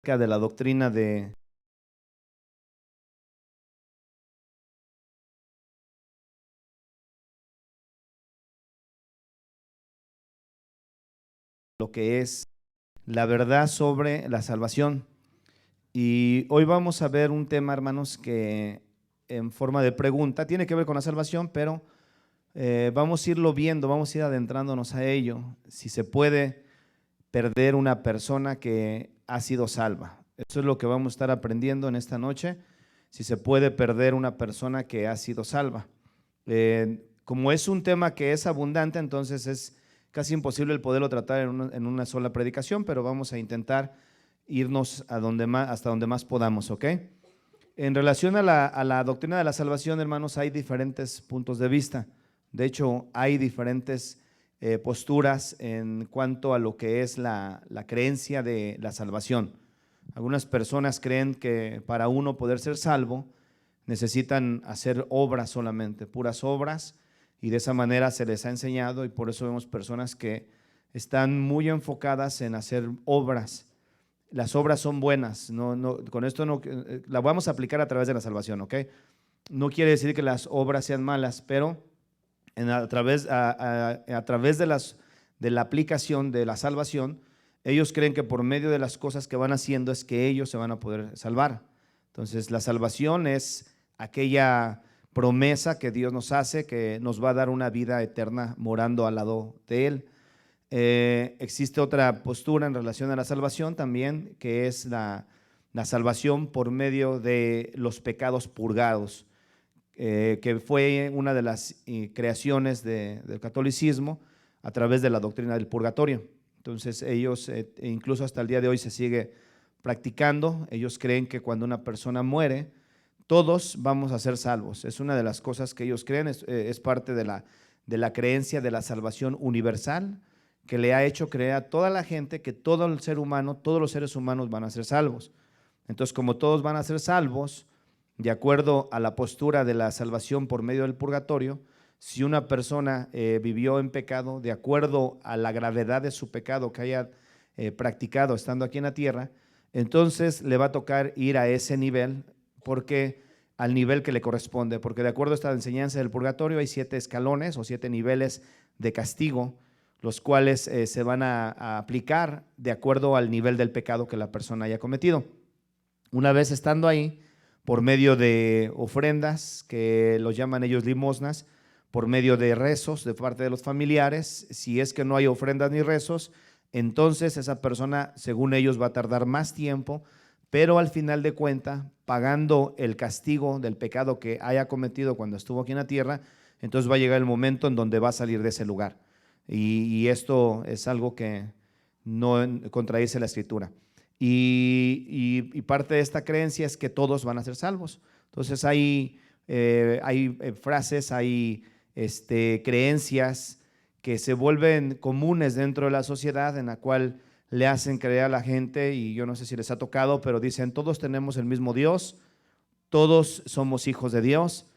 de la doctrina de lo que es la verdad sobre la salvación. Y hoy vamos a ver un tema, hermanos, que en forma de pregunta tiene que ver con la salvación, pero vamos a irlo viendo, vamos a ir adentrándonos a ello. Si se puede perder una persona que ha sido salva. Eso es lo que vamos a estar aprendiendo en esta noche. Si se puede perder una persona que ha sido salva. Como es un tema que es abundante, entonces es casi imposible el poderlo tratar en una sola predicación, pero vamos a intentar irnos a donde más, hasta donde más podamos, ¿ok? En relación a la doctrina de la salvación, hermanos, hay diferentes puntos de vista. De hecho, hay diferentes posturas en cuanto a lo que es la creencia de la salvación. Algunas personas creen que para uno poder ser salvo necesitan hacer obras solamente, puras obras, y de esa manera se les ha enseñado, y por eso vemos personas que están muy enfocadas en hacer obras. Las obras son buenas, con esto no, la vamos a aplicar a través de la salvación, ¿ok? No quiere decir que las obras sean malas, pero a través de la aplicación de la salvación, ellos creen que por medio de las cosas que van haciendo es que ellos se van a poder salvar. Entonces, la salvación es aquella promesa que Dios nos hace, que nos va a dar una vida eterna morando al lado de Él. Existe otra postura en relación a la salvación también, que es la salvación por medio de los pecados purgados, que fue una de las creaciones del catolicismo a través de la doctrina del purgatorio. Entonces ellos, incluso hasta el día de hoy se sigue practicando. Ellos creen que cuando una persona muere, todos vamos a ser salvos. Es una de las cosas que ellos creen, es parte de la creencia de la salvación universal, que le ha hecho creer a toda la gente que todo el ser humano, todos los seres humanos van a ser salvos. Entonces, como todos van a ser salvos, de acuerdo a la postura de la salvación por medio del purgatorio, si una persona vivió en pecado, de acuerdo a la gravedad de su pecado que haya practicado estando aquí en la tierra, entonces le va a tocar ir a ese nivel, porque al nivel que le corresponde, porque de acuerdo a esta enseñanza del purgatorio hay 7 escalones o 7 niveles de castigo, los cuales se van a aplicar de acuerdo al nivel del pecado que la persona haya cometido. Una vez estando ahí, por medio de ofrendas, que los llaman ellos limosnas, por medio de rezos de parte de los familiares, si es que no hay ofrendas ni rezos, entonces esa persona, según ellos, va a tardar más tiempo, pero al final de cuentas, pagando el castigo del pecado que haya cometido cuando estuvo aquí en la tierra, entonces va a llegar el momento en donde va a salir de ese lugar. Y esto es algo que no contradice la Escritura. Y parte de esta creencia es que todos van a ser salvos. Entonces hay frases, hay creencias que se vuelven comunes dentro de la sociedad, en la cual le hacen creer a la gente, y yo no sé si les ha tocado, pero dicen: todos tenemos el mismo Dios, todos somos hijos de Dios,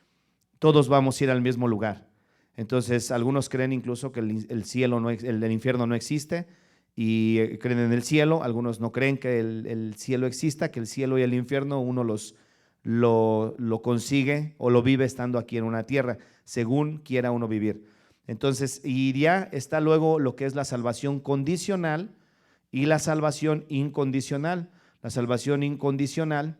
todos vamos a ir al mismo lugar. Entonces algunos creen incluso que el cielo no, el infierno no existe, y creen en el cielo. Algunos no creen que el cielo exista, que el cielo y el infierno uno lo consigue o lo vive estando aquí en una tierra, según quiera uno vivir. Entonces, y ya está luego lo que es la salvación condicional y la salvación incondicional. La salvación incondicional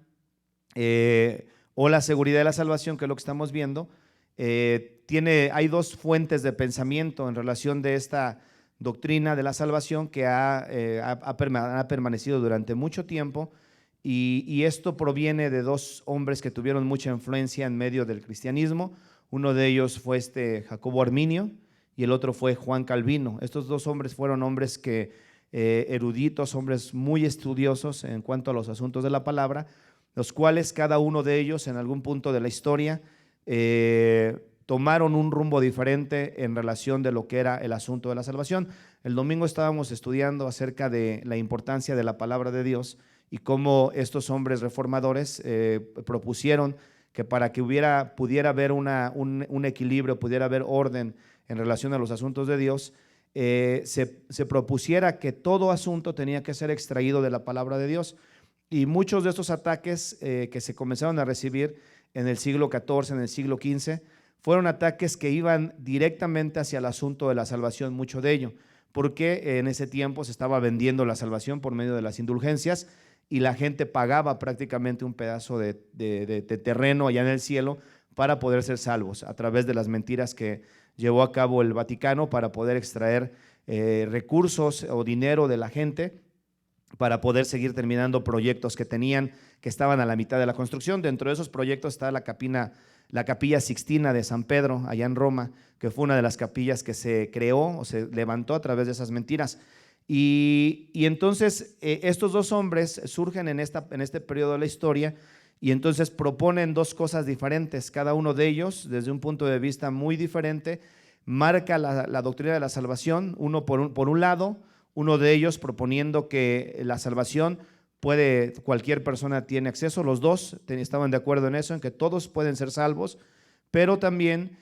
o la seguridad de la salvación, que es lo que estamos viendo, hay 2 fuentes de pensamiento en relación de esta doctrina de la salvación que ha permanecido durante mucho tiempo, y esto proviene de 2 hombres que tuvieron mucha influencia en medio del cristianismo. Uno de ellos fue Jacobo Arminio, y el otro fue Juan Calvino. Estos 2 hombres fueron hombres que eruditos, hombres muy estudiosos en cuanto a los asuntos de la palabra, los cuales cada uno de ellos en algún punto de la historia tomaron un rumbo diferente en relación de lo que era el asunto de la salvación. El domingo estábamos estudiando acerca de la importancia de la palabra de Dios y cómo estos hombres reformadores propusieron que para que pudiera haber un equilibrio, pudiera haber orden en relación a los asuntos de Dios, se propusiera que todo asunto tenía que ser extraído de la palabra de Dios. Y muchos de estos ataques que se comenzaron a recibir en el siglo XIV, en el siglo XV, fueron ataques que iban directamente hacia el asunto de la salvación, mucho de ello, porque en ese tiempo se estaba vendiendo la salvación por medio de las indulgencias y la gente pagaba prácticamente un pedazo de terreno allá en el cielo para poder ser salvos a través de las mentiras que llevó a cabo el Vaticano para poder extraer recursos o dinero de la gente para poder seguir terminando proyectos que tenían, que estaban a la mitad de la construcción. Dentro de esos proyectos está la Capilla Sixtina de San Pedro, allá en Roma, que fue una de las capillas que se creó o se levantó a través de esas mentiras. Y entonces estos dos hombres surgen en este periodo de la historia y entonces proponen dos cosas diferentes. Cada uno de ellos, desde un punto de vista muy diferente, marca la doctrina de la salvación, uno por un lado, uno de ellos proponiendo que la salvación cualquier persona tiene acceso. Los dos estaban de acuerdo en eso, en que todos pueden ser salvos, pero también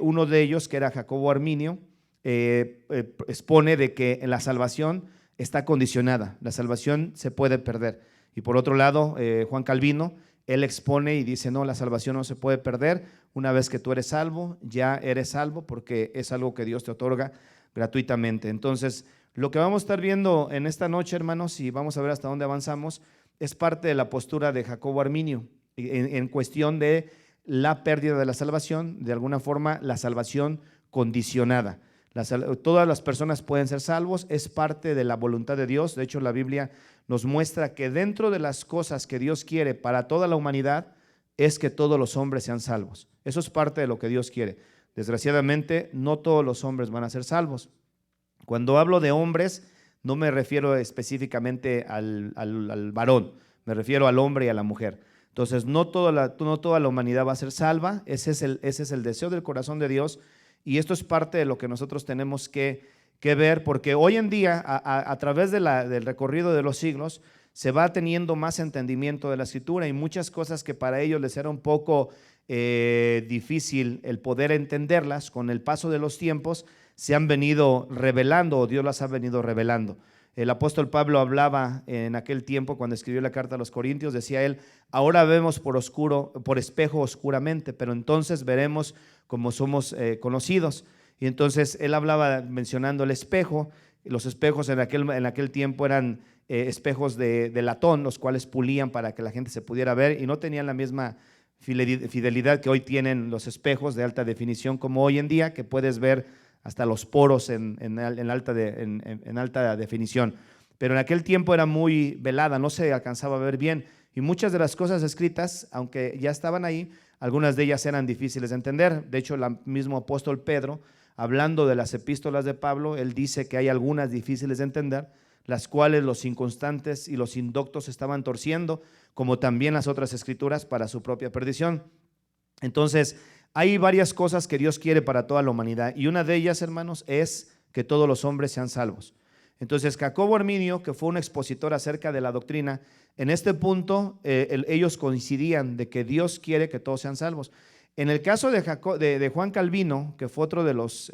uno de ellos, que era Jacobo Arminio, expone de que la salvación está condicionada, la salvación se puede perder. Y por otro lado, Juan Calvino, él expone y dice, no, la salvación no se puede perder. Una vez que tú eres salvo, ya eres salvo, porque es algo que Dios te otorga gratuitamente. Entonces, lo que vamos a estar viendo en esta noche, hermanos, y vamos a ver hasta dónde avanzamos, es parte de la postura de Jacobo Arminio en cuestión de la pérdida de la salvación, de alguna forma la salvación condicionada. Todas las personas pueden ser salvos, es parte de la voluntad de Dios. De hecho, la Biblia nos muestra que dentro de las cosas que Dios quiere para toda la humanidad es que todos los hombres sean salvos. Eso es parte de lo que Dios quiere. Desgraciadamente, no todos los hombres van a ser salvos. Cuando hablo de hombres, no me refiero específicamente al varón, me refiero al hombre y a la mujer. Entonces, no toda la humanidad va a ser salva, ese es el deseo del corazón de Dios, y esto es parte de lo que nosotros tenemos que ver, porque hoy en día, a través del recorrido de los siglos, se va teniendo más entendimiento de la Escritura y muchas cosas que para ellos les era un poco difícil el poder entenderlas, con el paso de los tiempos se han venido revelando, o Dios las ha venido revelando. El apóstol Pablo hablaba en aquel tiempo cuando escribió la carta a los Corintios, decía él, ahora vemos por espejo oscuramente, pero entonces veremos como somos conocidos. Y entonces él hablaba mencionando el espejo. Los espejos en aquel tiempo eran espejos de latón, los cuales pulían para que la gente se pudiera ver y no tenían la misma fidelidad que hoy tienen los espejos de alta definición como hoy en día, que puedes ver hasta los poros en alta definición. Pero en aquel tiempo era muy velada, no se alcanzaba a ver bien. Y muchas de las cosas escritas, aunque ya estaban ahí, algunas de ellas eran difíciles de entender. De hecho, el mismo apóstol Pedro, hablando de las epístolas de Pablo, él dice que hay algunas difíciles de entender, las cuales los inconstantes y los indoctos estaban torciendo, como también las otras escrituras para su propia perdición. Entonces, hay varias cosas que Dios quiere para toda la humanidad y una de ellas, hermanos, es que todos los hombres sean salvos. Entonces, Jacobo Arminio, que fue un expositor acerca de la doctrina, en este punto ellos coincidían de que Dios quiere que todos sean salvos. En el caso de Juan Calvino, que fue otro de los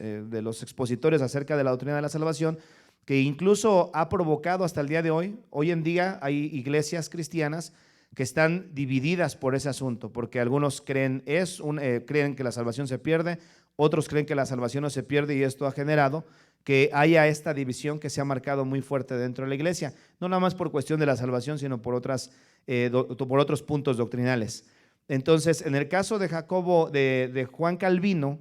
expositores acerca de la doctrina de la salvación, que incluso ha provocado hasta el día de hoy en día hay iglesias cristianas que están divididas por ese asunto, porque algunos creen que la salvación se pierde, otros creen que la salvación no se pierde, y esto ha generado que haya esta división que se ha marcado muy fuerte dentro de la iglesia, no nada más por cuestión de la salvación, sino por otros puntos doctrinales. Entonces, en el caso de Juan Calvino,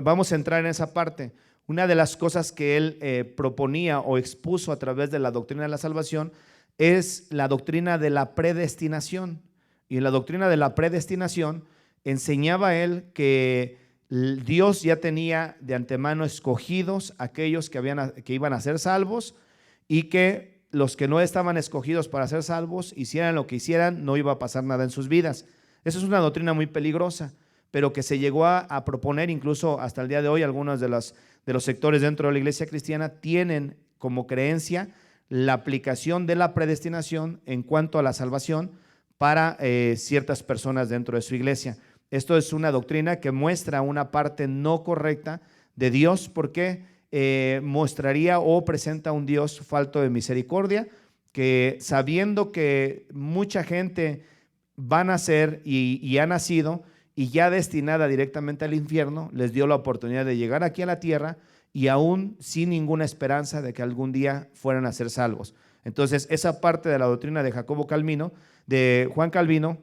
vamos a entrar en esa parte. Una de las cosas que él proponía o expuso a través de la doctrina de la salvación es la doctrina de la predestinación. Y en la doctrina de la predestinación enseñaba él que Dios ya tenía de antemano escogidos aquellos que iban a ser salvos, y que los que no estaban escogidos para ser salvos, hicieran lo que hicieran, no iba a pasar nada en sus vidas. Esa es una doctrina muy peligrosa, pero que se llegó a proponer incluso hasta el día de hoy. Algunos de los sectores dentro de la iglesia cristiana tienen como creencia la aplicación de la predestinación en cuanto a la salvación para ciertas personas dentro de su iglesia. Esto es una doctrina que muestra una parte no correcta de Dios, porque mostraría o presenta un Dios falto de misericordia, que sabiendo que mucha gente va a nacer y ha nacido y ya destinada directamente al infierno, les dio la oportunidad de llegar aquí a la tierra y aún sin ninguna esperanza de que algún día fueran a ser salvos. Entonces, esa parte de la doctrina de Juan Calvino,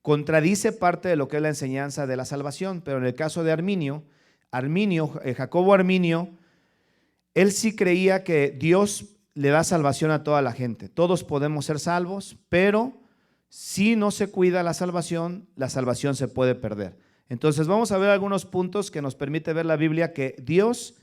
contradice parte de lo que es la enseñanza de la salvación, pero en el caso de Jacobo Arminio, él sí creía que Dios le da salvación a toda la gente. Todos podemos ser salvos, pero si no se cuida la salvación se puede perder. Entonces vamos a ver algunos puntos que nos permite ver la Biblia que Dios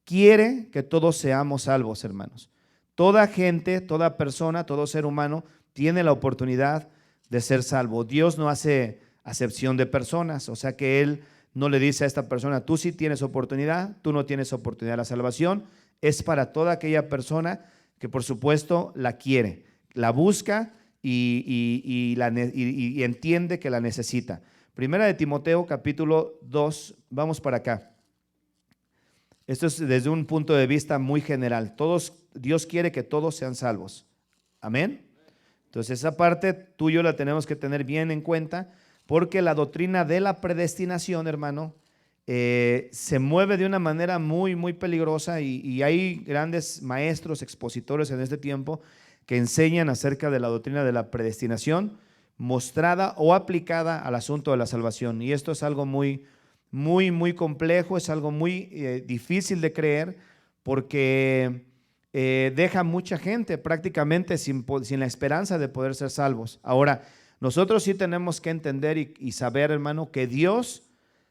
quiere que todos seamos salvos, hermanos. Toda gente, toda persona, todo ser humano tiene la oportunidad de ser salvo. Dios no hace acepción de personas, o sea que Él no le dice a esta persona, tú sí tienes oportunidad, tú no tienes oportunidad. La salvación es para toda aquella persona que por supuesto la quiere, la busca y entiende que la necesita. Primera de Timoteo capítulo 2, vamos para acá. Esto es desde un punto de vista muy general. Dios quiere que todos sean salvos. Amén. Entonces esa parte tú y yo la tenemos que tener bien en cuenta, porque la doctrina de la predestinación, hermano, se mueve de una manera muy, muy peligrosa y hay grandes maestros, expositores en este tiempo que enseñan acerca de la doctrina de la predestinación mostrada o aplicada al asunto de la salvación. Y esto es algo muy, muy, muy complejo, es algo muy difícil de creer, porque deja mucha gente prácticamente sin la esperanza de poder ser salvos. Ahora, nosotros sí tenemos que entender y saber, hermano, que Dios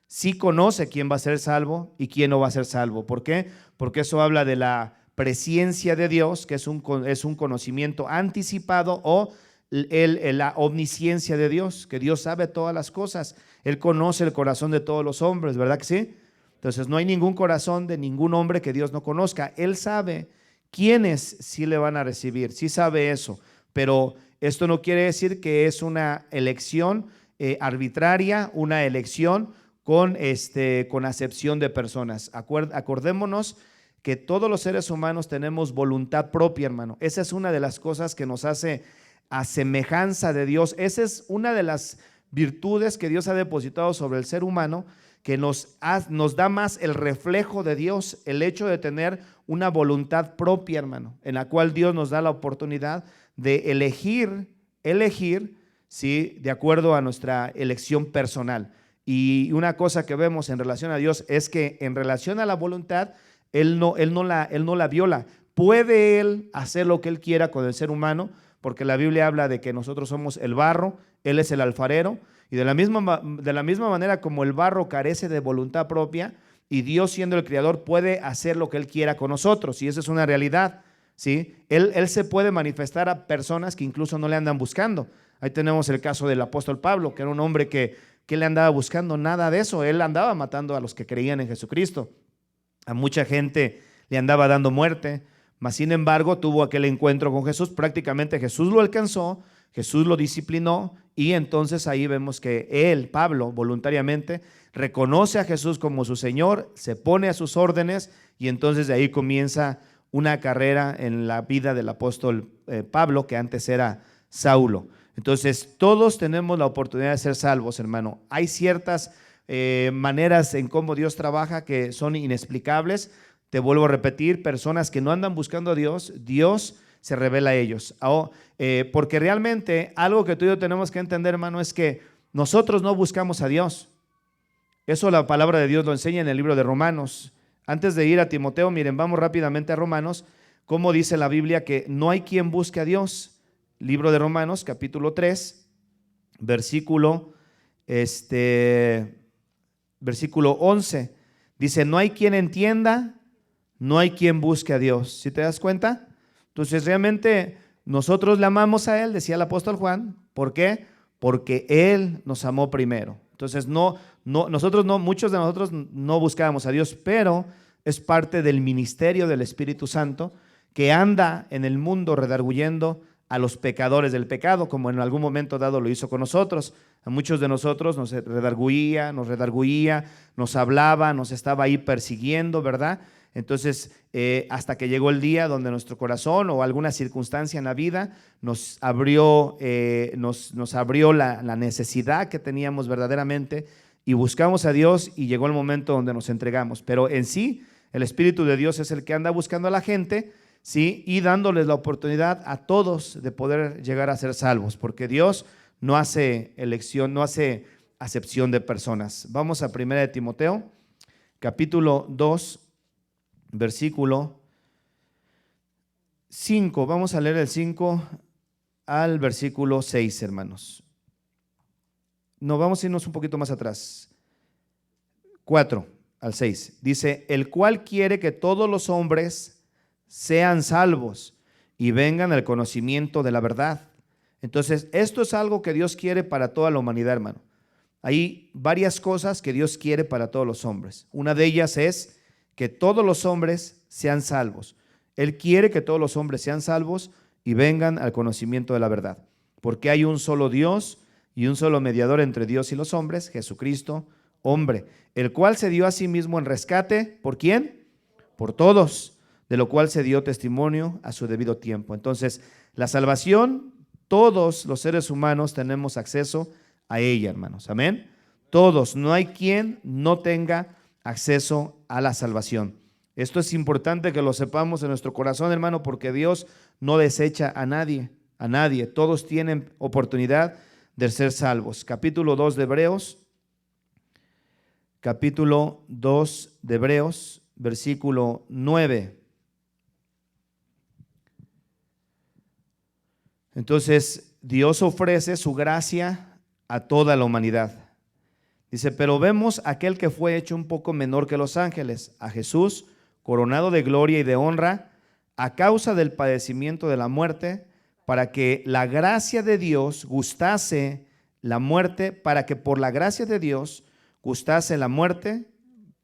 sí conoce quién va a ser salvo y quién no va a ser salvo. ¿Por qué? Porque eso habla de la presciencia de Dios, que es un conocimiento anticipado, o la omnisciencia de Dios, que Dios sabe todas las cosas. Él conoce el corazón de todos los hombres, ¿verdad que sí? Entonces no hay ningún corazón de ningún hombre que Dios no conozca. Él sabe quiénes sí le van a recibir, sí sabe eso, pero esto no quiere decir que es una elección arbitraria, una elección con acepción de personas. Acordémonos que todos los seres humanos tenemos voluntad propia, hermano. Esa es una de las cosas que nos hace a semejanza de Dios. Esa es una de las virtudes que Dios ha depositado sobre el ser humano, que nos da más el reflejo de Dios, el hecho de tener una voluntad propia, hermano, en la cual Dios nos da la oportunidad de elegir, ¿sí?, de acuerdo a nuestra elección personal. Y una cosa que vemos en relación a Dios es que en relación a la voluntad, Él no la viola. Puede Él hacer lo que Él quiera con el ser humano, porque la Biblia habla de que nosotros somos el barro, Él es el alfarero, y de la misma manera como el barro carece de voluntad propia, y Dios, siendo el creador, puede hacer lo que Él quiera con nosotros, y eso es una realidad, ¿sí? Él se puede manifestar a personas que incluso no le andan buscando. Ahí tenemos el caso del apóstol Pablo, que era un hombre que le andaba buscando nada de eso. Él andaba matando a los que creían en Jesucristo. A mucha gente le andaba dando muerte, mas sin embargo tuvo aquel encuentro con Jesús. Prácticamente Jesús lo alcanzó, Jesús lo disciplinó, y entonces ahí vemos que él, Pablo, voluntariamente reconoce a Jesús como su Señor, se pone a sus órdenes, y entonces de ahí comienza una carrera en la vida del apóstol Pablo, que antes era Saulo. Entonces todos tenemos la oportunidad de ser salvos, hermano. Hay ciertas maneras en cómo Dios trabaja que son inexplicables. Te vuelvo a repetir, personas que no andan buscando a Dios, Dios se revela a ellos. Porque realmente algo que tú y yo tenemos que entender, hermano, es que nosotros no buscamos a Dios. Eso la palabra de Dios lo enseña en el libro de Romanos. Antes de ir a Timoteo, miren, vamos rápidamente a Romanos, cómo dice la Biblia que no hay quien busque a Dios. Libro de Romanos, capítulo 3, versículo 11. Dice, no hay quien entienda, no hay quien busque a Dios. ¿Sí te das cuenta? Entonces realmente nosotros le amamos a Él, decía el apóstol Juan. ¿Por qué? Porque Él nos amó primero. Entonces muchos de nosotros no buscábamos a Dios, pero es parte del ministerio del Espíritu Santo que anda en el mundo redarguyendo a los pecadores del pecado, como en algún momento dado lo hizo con nosotros. A muchos de nosotros nos redarguía, nos hablaba, nos estaba ahí persiguiendo, ¿verdad? Entonces, hasta que llegó el día donde nuestro corazón o alguna circunstancia en la vida nos abrió, la necesidad que teníamos verdaderamente y buscamos a Dios y llegó el momento donde nos entregamos. Pero en sí, el Espíritu de Dios es el que anda buscando a la gente, ¿sí? Y dándoles la oportunidad a todos de poder llegar a ser salvos, porque Dios no hace elección, no hace acepción de personas. Vamos a 1 de Timoteo, capítulo 2, versículo 5. Vamos a leer el 5 al versículo 6, hermanos. No, vamos a irnos un poquito más atrás. 4 al 6. Dice, el cual quiere que todos los hombres sean salvos y vengan al conocimiento de la verdad. Entonces, esto es algo que Dios quiere para toda la humanidad, hermano. Hay varias cosas que Dios quiere para todos los hombres. Una de ellas es que todos los hombres sean salvos. Él quiere que todos los hombres sean salvos y vengan al conocimiento de la verdad. Porque hay un solo Dios y un solo mediador entre Dios y los hombres, Jesucristo, hombre, el cual se dio a sí mismo en rescate. ¿Por quién? Por todos, de lo cual se dio testimonio a su debido tiempo. Entonces, la salvación, todos los seres humanos tenemos acceso a ella, hermanos. Amén. Todos, no hay quien no tenga acceso a la salvación. Esto es importante que lo sepamos en nuestro corazón, hermano, porque Dios no desecha a nadie, a nadie. Todos tienen oportunidad de ser salvos. Capítulo 2 de Hebreos, versículo 9. Entonces, Dios ofrece su gracia a toda la humanidad. Dice, pero vemos aquel que fue hecho un poco menor que los ángeles, a Jesús, coronado de gloria y de honra, a causa del padecimiento de la muerte, para que la gracia de Dios gustase la muerte, para que por la gracia de Dios gustase la muerte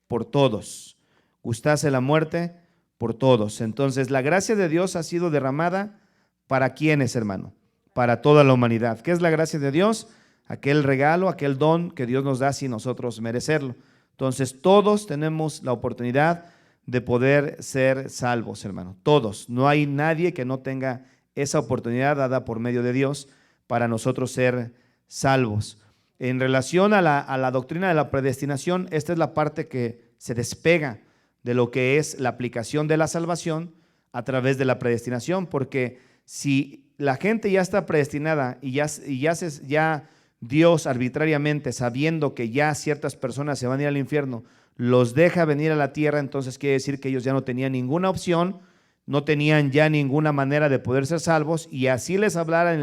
por todos. Gustase la muerte por todos. Entonces, la gracia de Dios ha sido derramada ¿para quiénes, hermano? Para toda la humanidad. ¿Qué es la gracia de Dios? Aquel regalo, aquel don que Dios nos da sin nosotros merecerlo. Entonces, todos tenemos la oportunidad de poder ser salvos, hermano. Todos. No hay nadie que no tenga esa oportunidad dada por medio de Dios para nosotros ser salvos. En relación a la doctrina de la predestinación, esta es la parte que se despega de lo que es la aplicación de la salvación a través de la predestinación, porque si la gente ya está predestinada y ya Dios arbitrariamente, sabiendo que ya ciertas personas se van a ir al infierno, los deja venir a la tierra, entonces quiere decir que ellos ya no tenían ninguna opción, no tenían ya ninguna manera de poder ser salvos, y así les hablaran,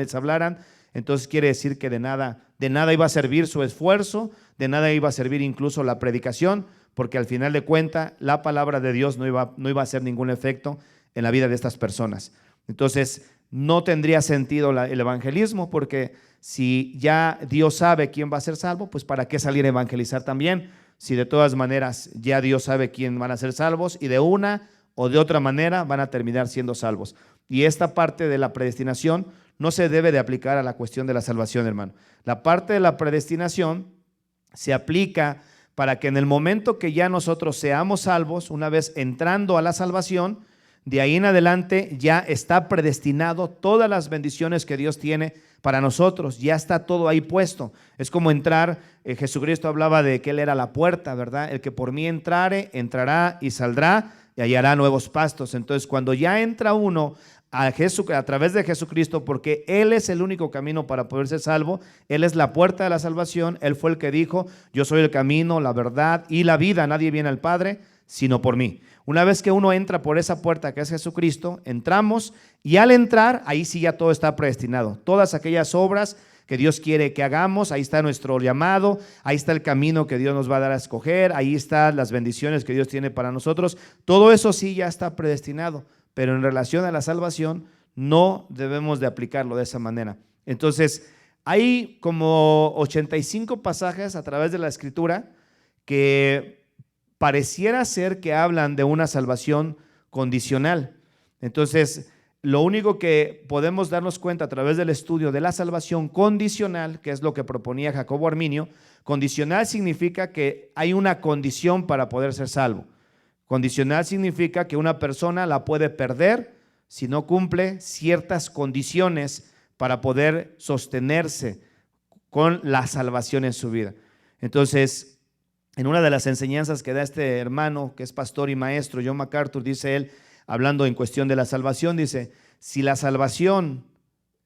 entonces quiere decir que de nada iba a servir su esfuerzo, de nada iba a servir incluso la predicación, porque al final de cuentas la palabra de Dios no iba a hacer ningún efecto en la vida de estas personas. Entonces no tendría sentido el evangelismo, porque si ya Dios sabe quién va a ser salvo, pues ¿para qué salir a evangelizar también? Si de todas maneras ya Dios sabe quién van a ser salvos y de una o de otra manera van a terminar siendo salvos. Y esta parte de la predestinación no se debe de aplicar a la cuestión de la salvación, hermano. La parte de la predestinación se aplica para que en el momento que ya nosotros seamos salvos, una vez entrando a la salvación, de ahí en adelante ya está predestinado todas las bendiciones que Dios tiene para nosotros, ya está todo ahí puesto. Es como entrar, Jesucristo hablaba de que Él era la puerta, ¿verdad? El que por mí entrare, entrará y saldrá y hallará nuevos pastos. Entonces, cuando ya entra uno a través de Jesucristo, porque Él es el único camino para poder ser salvo, Él es la puerta de la salvación, Él fue el que dijo, yo soy el camino, la verdad y la vida, nadie viene al Padre sino por mí. Una vez que uno entra por esa puerta que es Jesucristo, entramos y al entrar, ahí sí ya todo está predestinado. Todas aquellas obras que Dios quiere que hagamos, ahí está nuestro llamado, ahí está el camino que Dios nos va a dar a escoger, ahí están las bendiciones que Dios tiene para nosotros. Todo eso sí ya está predestinado, pero en relación a la salvación no debemos de aplicarlo de esa manera. Entonces, hay como 85 pasajes a través de la Escritura que pareciera ser que hablan de una salvación condicional. Entonces, lo único que podemos darnos cuenta a través del estudio de la salvación condicional, que es lo que proponía Jacobo Arminio, condicional significa que hay una condición para poder ser salvo. Condicional significa que una persona la puede perder si no cumple ciertas condiciones para poder sostenerse con la salvación en su vida. Entonces, en una de las enseñanzas que da este hermano, que es pastor y maestro, John MacArthur, dice él, hablando en cuestión de la salvación, dice, si la salvación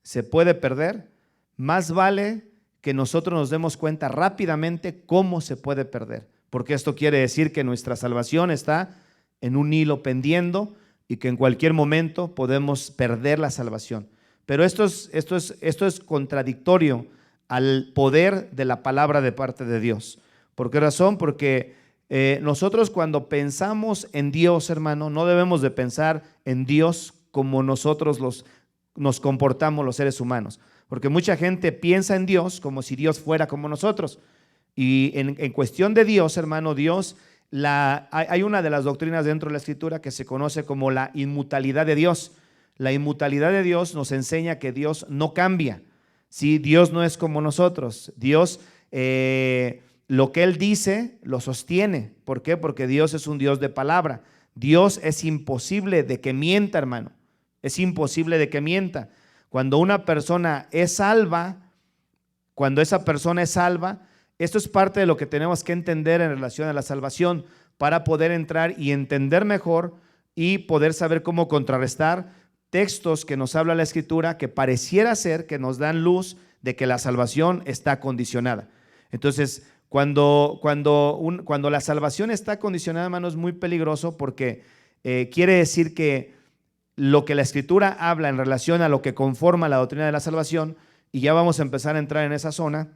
se puede perder, más vale que nosotros nos demos cuenta rápidamente cómo se puede perder, porque esto quiere decir que nuestra salvación está en un hilo pendiendo y que en cualquier momento podemos perder la salvación. Pero esto es contradictorio al poder de la palabra de parte de Dios. ¿Por qué razón? Porque nosotros cuando pensamos en Dios, hermano, no debemos de pensar en Dios como nosotros nos comportamos los seres humanos. Porque mucha gente piensa en Dios como si Dios fuera como nosotros. Y en cuestión de Dios, hermano, Dios, hay una de las doctrinas dentro de la Escritura que se conoce como la inmutabilidad de Dios. La inmutabilidad de Dios nos enseña que Dios no cambia. Sí, Dios no es como nosotros. Dios, lo que Él dice, lo sostiene. ¿Por qué? Porque Dios es un Dios de palabra. Dios es imposible de que mienta, hermano. Es imposible de que mienta. Cuando una persona es salva, cuando esa persona es salva, esto es parte de lo que tenemos que entender en relación a la salvación para poder entrar y entender mejor y poder saber cómo contrarrestar textos que nos habla la Escritura que pareciera ser que nos dan luz de que la salvación está condicionada. Entonces, cuando la salvación está condicionada, hermano, es muy peligroso porque quiere decir que lo que la Escritura habla en relación a lo que conforma la doctrina de la salvación, y ya vamos a empezar a entrar en esa zona,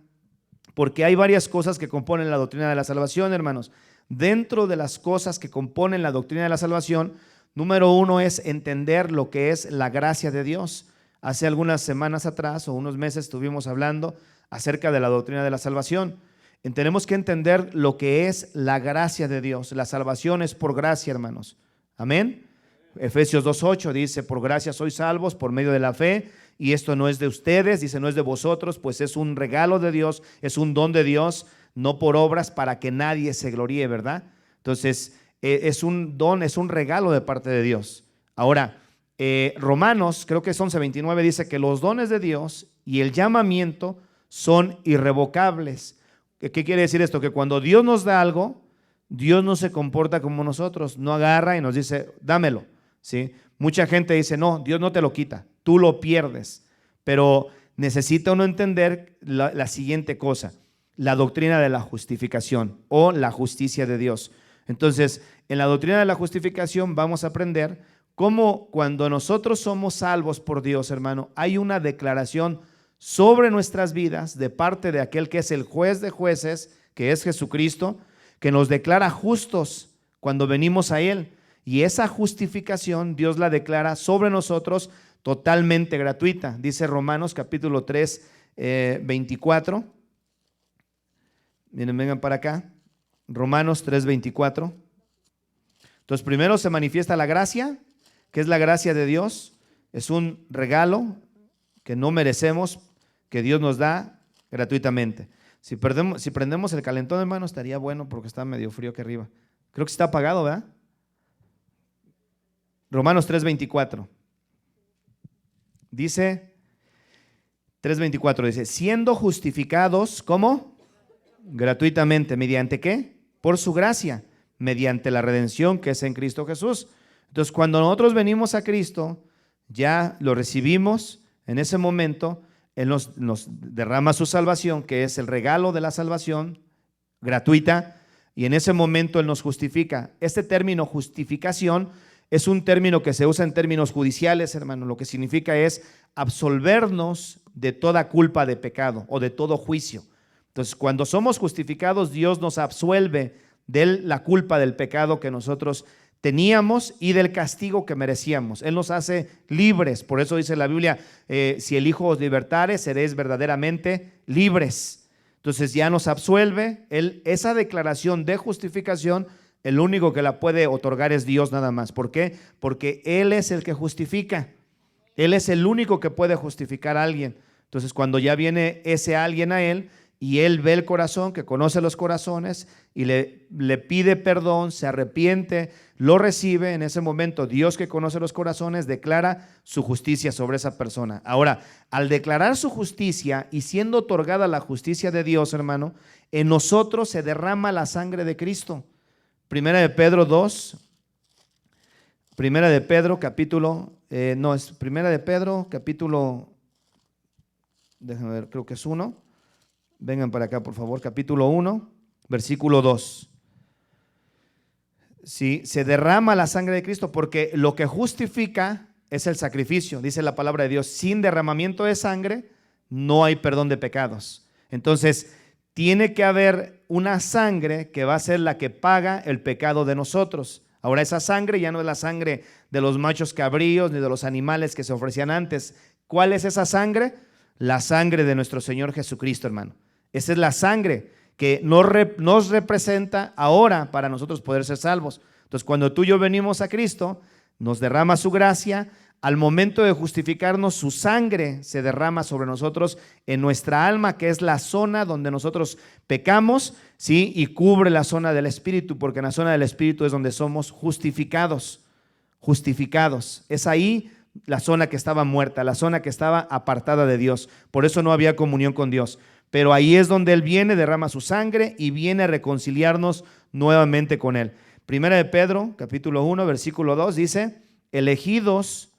porque hay varias cosas que componen la doctrina de la salvación, hermanos. Dentro de las cosas que componen la doctrina de la salvación, número uno es entender lo que es la gracia de Dios. Hace algunas semanas atrás o unos meses estuvimos hablando acerca de la doctrina de la salvación. Tenemos que entender lo que es la gracia de Dios. La salvación es por gracia, hermanos. Amén. Efesios 2:8 dice, por gracia sois salvos por medio de la fe, y esto no es de ustedes, dice, no es de vosotros, pues es un regalo de Dios, es un don de Dios, no por obras para que nadie se gloríe, ¿verdad? Entonces, es un don, es un regalo de parte de Dios. Ahora, Romanos, creo que es 11:29, dice que los dones de Dios y el llamamiento son irrevocables. ¿Qué quiere decir esto? Que cuando Dios nos da algo, Dios no se comporta como nosotros, no agarra y nos dice, dámelo. ¿Sí? Mucha gente dice, no, Dios no te lo quita, tú lo pierdes. Pero necesita uno entender la siguiente cosa, la doctrina de la justificación o la justicia de Dios. Entonces, en la doctrina de la justificación vamos a aprender cómo cuando nosotros somos salvos por Dios, hermano, hay una declaración sobre nuestras vidas de parte de aquel que es el juez de jueces, que es Jesucristo, que nos declara justos cuando venimos a Él. Y esa justificación Dios la declara sobre nosotros totalmente gratuita. Dice Romanos capítulo 3, 24. Miren, vengan para acá. Romanos 3, 24. Entonces, primero se manifiesta la gracia, que es la gracia de Dios. Es un regalo que no merecemos, que Dios nos da gratuitamente. Si prendemos el calentón, hermano, estaría bueno porque está medio frío aquí arriba. Creo que está apagado, ¿verdad? Romanos 3:24 dice, 3:24 dice, siendo justificados, ¿cómo? Gratuitamente, ¿mediante qué? Por su gracia, mediante la redención que es en Cristo Jesús. Entonces, cuando nosotros venimos a Cristo, ya lo recibimos, en ese momento, Él nos derrama su salvación, que es el regalo de la salvación gratuita, y en ese momento Él nos justifica. Este término justificación es un término que se usa en términos judiciales, hermano. Lo que significa es absolvernos de toda culpa de pecado o de todo juicio. Entonces, cuando somos justificados, Dios nos absuelve de la culpa del pecado que nosotros teníamos y del castigo que merecíamos. Él nos hace libres. Por eso dice la Biblia, si el Hijo os libertare, seréis verdaderamente libres. Entonces ya nos absuelve. Esa declaración de justificación, el único que la puede otorgar es Dios nada más. ¿Por qué? Porque Él es el que justifica. Él es el único que puede justificar a alguien. Entonces, cuando ya viene ese alguien a Él y Él ve el corazón, que conoce los corazones, y le pide perdón, se arrepiente, lo recibe. En ese momento Dios, que conoce los corazones, declara su justicia sobre esa persona. Ahora, al declarar su justicia y siendo otorgada la justicia de Dios, hermano, en nosotros se derrama la sangre de Cristo. Primera de Pedro 2, Primera de Pedro capítulo, Primera de Pedro capítulo, déjame ver, creo que es 1. Vengan para acá, por favor, capítulo 1, versículo 2. Sí, se derrama la sangre de Cristo porque lo que justifica es el sacrificio. Dice la palabra de Dios, sin derramamiento de sangre no hay perdón de pecados. Entonces, tiene que haber una sangre que va a ser la que paga el pecado de nosotros. Ahora, esa sangre ya no es la sangre de los machos cabríos ni de los animales que se ofrecían antes. ¿Cuál es esa sangre? La sangre de nuestro Señor Jesucristo, hermano. Esa es la sangre que nos representa ahora para nosotros poder ser salvos. Entonces, cuando tú y yo venimos a Cristo, nos derrama su gracia. Al momento de justificarnos, su sangre se derrama sobre nosotros en nuestra alma, que es la zona donde nosotros pecamos, ¿sí? Y cubre la zona del Espíritu, porque en la zona del Espíritu es donde somos justificados. Justificados. Es ahí la zona que estaba muerta, la zona que estaba apartada de Dios. Por eso no había comunión con Dios. Pero ahí es donde Él viene, derrama su sangre y viene a reconciliarnos nuevamente con Él. Primera de Pedro, capítulo 1, versículo 2, dice: elegidos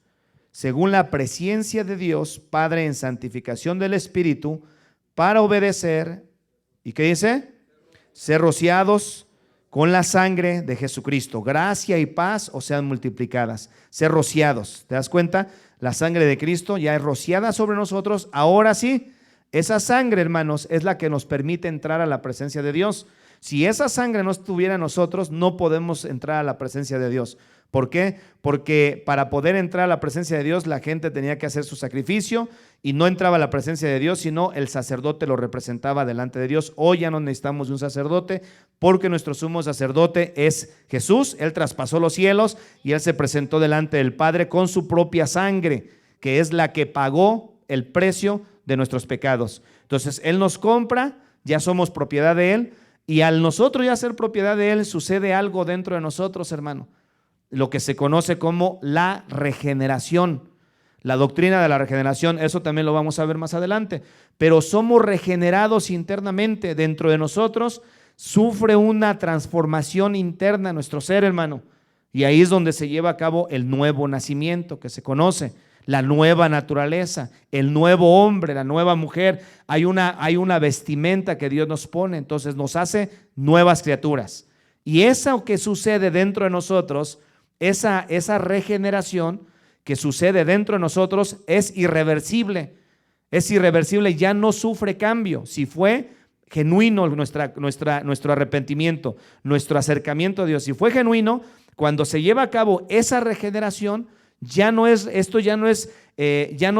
según la presciencia de Dios, Padre, en santificación del Espíritu, para obedecer, ¿y qué dice? Ser rociados con la sangre de Jesucristo. Gracia y paz os sean multiplicadas. Ser rociados. ¿Te das cuenta? La sangre de Cristo ya es rociada sobre nosotros. Ahora sí, esa sangre, hermanos, es la que nos permite entrar a la presencia de Dios. Si esa sangre no estuviera en nosotros, no podemos entrar a la presencia de Dios. ¿Por qué? Porque para poder entrar a la presencia de Dios, la gente tenía que hacer su sacrificio y no entraba a la presencia de Dios, sino el sacerdote lo representaba delante de Dios. Hoy ya no necesitamos de un sacerdote, porque nuestro sumo sacerdote es Jesús. Él traspasó los cielos y Él se presentó delante del Padre con su propia sangre, que es la que pagó el precio de nuestros pecados. Entonces, Él nos compra, ya somos propiedad de Él, y al nosotros ya ser propiedad de Él, sucede algo dentro de nosotros, hermano, lo que se conoce como la regeneración. La doctrina de la regeneración, eso también lo vamos a ver más adelante, pero somos regenerados internamente. Dentro de nosotros sufre una transformación interna nuestro ser, hermano, y ahí es donde se lleva a cabo el nuevo nacimiento que se conoce, la nueva naturaleza, el nuevo hombre, la nueva mujer. Hay una vestimenta que Dios nos pone, entonces nos hace nuevas criaturas. Y eso que sucede dentro de nosotros, esa regeneración que sucede dentro de nosotros es irreversible. Es irreversible, ya no sufre cambio. Si fue genuino nuestro arrepentimiento, nuestro acercamiento a Dios, si fue genuino, cuando se lleva a cabo esa regeneración, ya no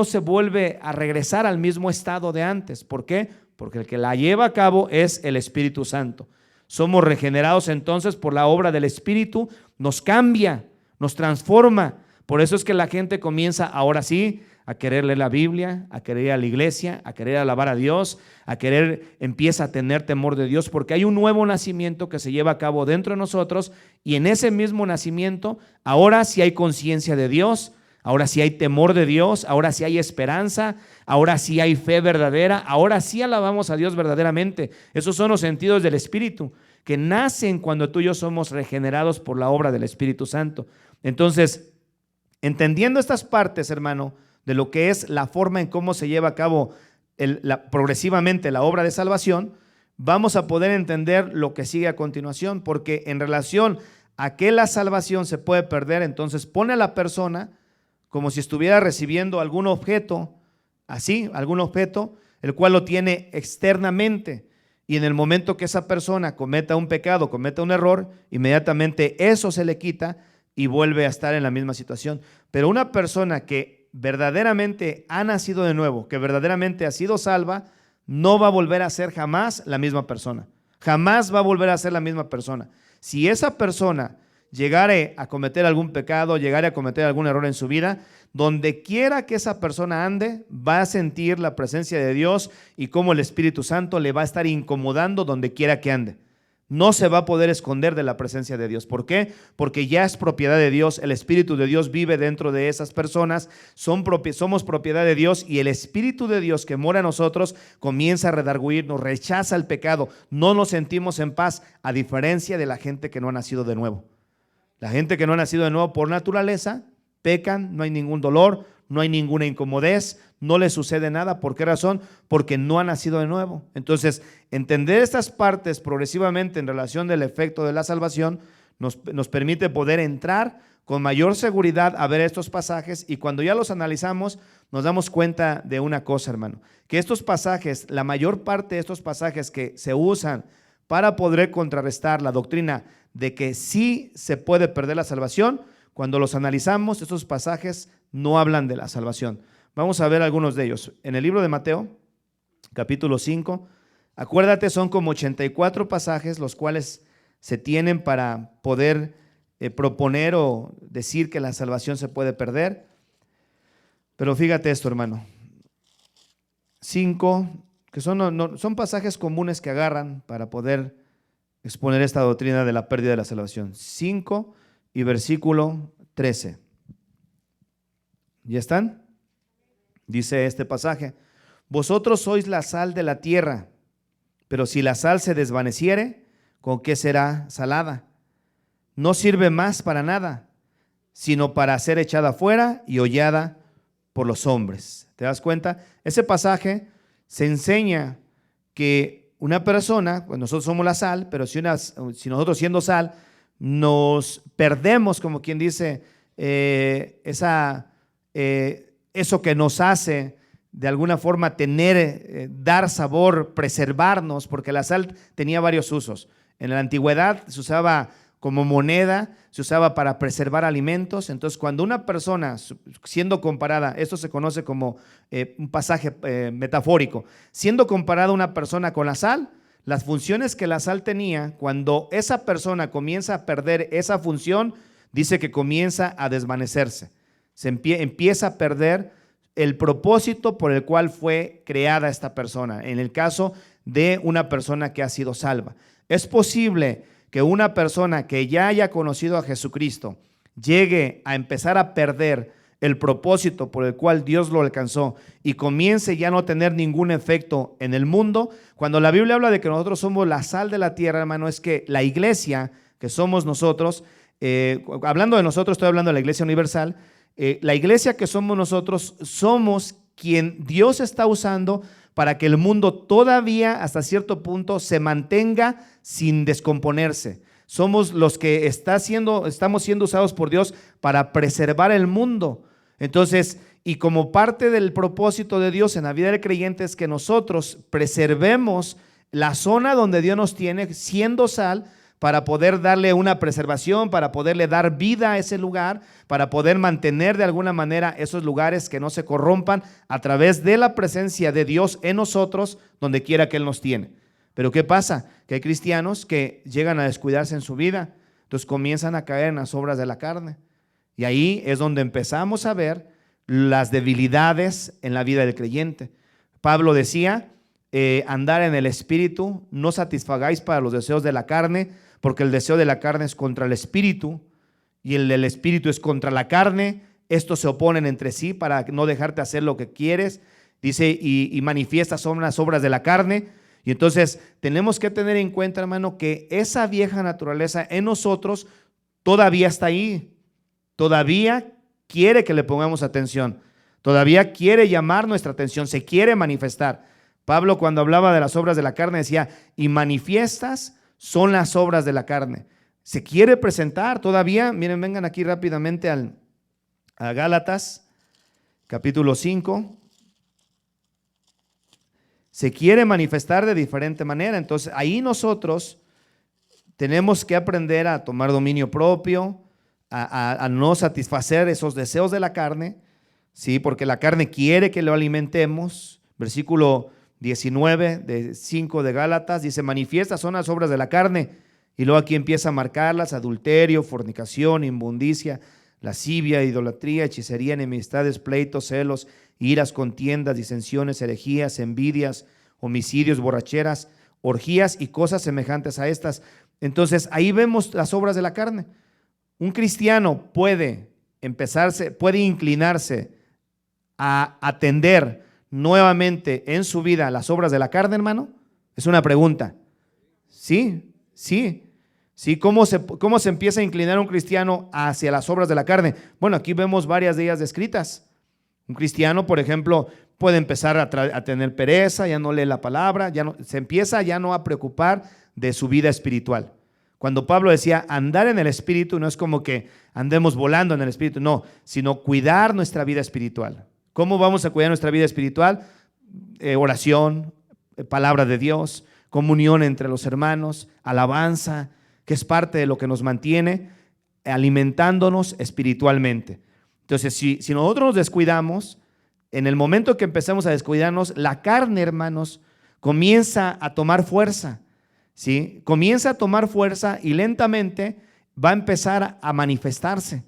se vuelve a regresar al mismo estado de antes. ¿Por qué? Porque el que la lleva a cabo es el Espíritu Santo. Somos regenerados entonces por la obra del Espíritu, nos cambia, nos transforma. Por eso es que la gente comienza ahora sí a querer leer la Biblia, a querer ir a la iglesia, a querer alabar a Dios, empieza a tener temor de Dios, porque hay un nuevo nacimiento que se lleva a cabo dentro de nosotros, y en ese mismo nacimiento ahora sí hay conciencia de Dios, ahora sí hay temor de Dios, ahora sí hay esperanza, ahora sí hay fe verdadera, ahora sí alabamos a Dios verdaderamente. Esos son los sentidos del Espíritu que nacen cuando tú y yo somos regenerados por la obra del Espíritu Santo. Entonces, entendiendo estas partes, hermano, de lo que es la forma en cómo se lleva a cabo progresivamente la obra de salvación, vamos a poder entender lo que sigue a continuación, porque en relación a que la salvación se puede perder, entonces pone a la persona como si estuviera recibiendo algún objeto, algún objeto, el cual lo tiene externamente, y en el momento que esa persona cometa un pecado, cometa un error, inmediatamente eso se le quita y vuelve a estar en la misma situación. Pero una persona que verdaderamente ha nacido de nuevo, que verdaderamente ha sido salva, no va a volver a ser jamás la misma persona. Jamás va a volver a ser la misma persona. Si esa persona llegare a cometer algún pecado, llegare a cometer algún error en su vida, donde quiera que esa persona ande, va a sentir la presencia de Dios y cómo el Espíritu Santo le va a estar incomodando donde quiera que ande. No se va a poder esconder de la presencia de Dios. ¿Por qué? Porque ya es propiedad de Dios, el Espíritu de Dios vive dentro de esas personas, somos propiedad de Dios y el Espíritu de Dios que mora en nosotros comienza a redarguirnos, rechaza el pecado, no nos sentimos en paz, a diferencia de la gente que no ha nacido de nuevo. La gente que no ha nacido de nuevo por naturaleza, pecan, no hay ningún dolor, no hay ninguna incomodez, no les sucede nada. ¿Por qué razón? Porque no ha nacido de nuevo. Entonces, entender estas partes progresivamente en relación del efecto de la salvación nos permite poder entrar con mayor seguridad a ver estos pasajes, y cuando ya los analizamos nos damos cuenta de una cosa, hermano, que estos pasajes, la mayor parte de estos pasajes que se usan para poder contrarrestar la doctrina de que sí se puede perder la salvación, cuando los analizamos, estos pasajes no hablan de la salvación. Vamos a ver algunos de ellos. En el libro de Mateo, capítulo 5, acuérdate, son como 84 pasajes los cuales se tienen para poder proponer o decir que la salvación se puede perder. Pero fíjate esto, hermano. 5, que son pasajes comunes que agarran para poder exponer esta doctrina de la pérdida de la salvación. 5 y versículo 13. ¿Ya están? Dice este pasaje: vosotros sois la sal de la tierra, pero si la sal se desvaneciere, ¿con qué será salada? No sirve más para nada, sino para ser echada fuera y hollada por los hombres. ¿Te das cuenta? Ese pasaje se enseña que una persona, pues nosotros somos la sal, pero si nosotros siendo sal nos perdemos, como quien dice, eso que nos hace de alguna forma tener, dar sabor, preservarnos, porque la sal tenía varios usos. En la antigüedad se usaba como moneda, se usaba para preservar alimentos. Entonces, cuando una persona, siendo comparada, esto se conoce como un pasaje metafórico, siendo comparada una persona con la sal, las funciones que la sal tenía, cuando esa persona comienza a perder esa función, dice que comienza a desvanecerse. Empieza a perder el propósito por el cual fue creada esta persona, en el caso de una persona que ha sido salva. Es posible que una persona que ya haya conocido a Jesucristo llegue a empezar a perder el propósito por el cual Dios lo alcanzó y comience ya a no tener ningún efecto en el mundo. Cuando la Biblia habla de que nosotros somos la sal de la tierra, hermano, es que la iglesia que somos nosotros, hablando de nosotros, estoy hablando de la iglesia universal, la iglesia que somos nosotros, somos quien Dios está usando para que el mundo todavía hasta cierto punto se mantenga sin descomponerse. Somos los que estamos siendo usados por Dios para preservar el mundo. Entonces, y como parte del propósito de Dios en la vida del creyente es que nosotros preservemos la zona donde Dios nos tiene siendo sal, para poder darle una preservación, para poderle dar vida a ese lugar, para poder mantener de alguna manera esos lugares que no se corrompan a través de la presencia de Dios en nosotros, donde quiera que Él nos tiene. Pero ¿qué pasa? Que hay cristianos que llegan a descuidarse en su vida, entonces comienzan a caer en las obras de la carne. Y ahí es donde empezamos a ver las debilidades en la vida del creyente. Pablo decía, andar en el Espíritu, no satisfagáis para los deseos de la carne, porque el deseo de la carne es contra el Espíritu y el del Espíritu es contra la carne. Estos se oponen entre sí para no dejarte hacer lo que quieres. Dice, y manifiestas son las obras de la carne. Y entonces tenemos que tener en cuenta, hermano, que esa vieja naturaleza en nosotros todavía está ahí. Todavía quiere que le pongamos atención. Todavía quiere llamar nuestra atención, se quiere manifestar. Pablo, cuando hablaba de las obras de la carne, decía, y manifiestas son las obras de la carne. Se quiere presentar todavía. Miren, vengan aquí rápidamente a Gálatas, capítulo 5. Se quiere manifestar de diferente manera. Entonces, ahí nosotros tenemos que aprender a tomar dominio propio, a no satisfacer esos deseos de la carne, ¿sí? Porque la carne quiere que lo alimentemos. Versículo 19 de 5 de Gálatas dice, manifiestas son las obras de la carne. Y luego aquí empieza a marcarlas: adulterio, fornicación, inmundicia, lascivia, idolatría, hechicería, enemistades, pleitos, celos, iras, contiendas, disensiones, herejías, envidias, homicidios, borracheras, orgías y cosas semejantes a estas. Entonces ahí vemos las obras de la carne. Un cristiano puede inclinarse a atender nuevamente en su vida las obras de la carne, hermano. Es una pregunta. Sí, sí. Sí, ¿cómo se empieza a inclinar un cristiano hacia las obras de la carne? Bueno, aquí vemos varias de ellas descritas. Un cristiano, por ejemplo, puede empezar a tener pereza, ya no lee la palabra, se empieza ya no a preocupar de su vida espiritual. Cuando Pablo decía andar en el espíritu, no es como que andemos volando en el espíritu, no, sino cuidar nuestra vida espiritual. ¿Cómo vamos a cuidar nuestra vida espiritual? Oración, palabra de Dios, comunión entre los hermanos, alabanza, que es parte de lo que nos mantiene alimentándonos espiritualmente. Entonces, si nosotros nos descuidamos, en el momento que empezamos a descuidarnos, la carne, hermanos, comienza a tomar fuerza, ¿sí? Comienza a tomar fuerza y lentamente va a empezar a manifestarse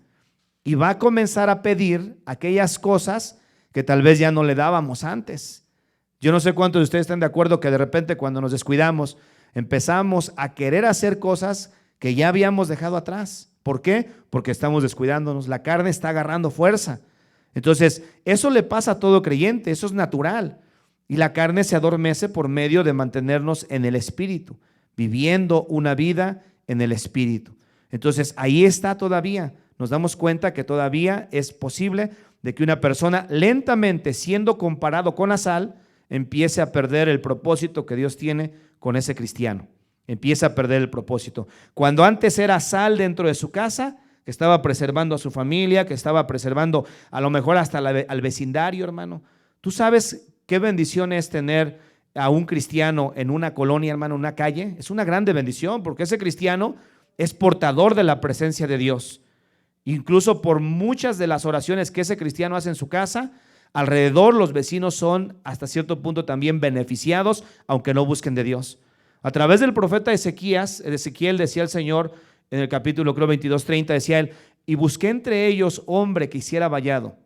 y va a comenzar a pedir aquellas cosas que tal vez ya no le dábamos antes. Yo no sé cuántos de ustedes están de acuerdo que de repente cuando nos descuidamos empezamos a querer hacer cosas que ya habíamos dejado atrás. ¿Por qué? Porque estamos descuidándonos, la carne está agarrando fuerza. Entonces, eso le pasa a todo creyente, eso es natural. Y la carne se adormece por medio de mantenernos en el espíritu, viviendo una vida en el espíritu. Entonces, ahí está todavía. Nos damos cuenta que todavía es posible de que una persona lentamente, siendo comparado con la sal, empiece a perder el propósito que Dios tiene con ese cristiano. Empieza a perder el propósito. Cuando antes era sal dentro de su casa, que estaba preservando a su familia, que estaba preservando a lo mejor hasta al vecindario, hermano. ¿Tú sabes qué bendición es tener a un cristiano en una colonia, hermano, en una calle? Es una grande bendición, porque ese cristiano es portador de la presencia de Dios. Incluso por muchas de las oraciones que ese cristiano hace en su casa, alrededor los vecinos son hasta cierto punto también beneficiados, aunque no busquen de Dios. A través del profeta Ezequiel decía el Señor en el capítulo creo 22:30, decía él: y busqué entre ellos hombre que hiciera vallado,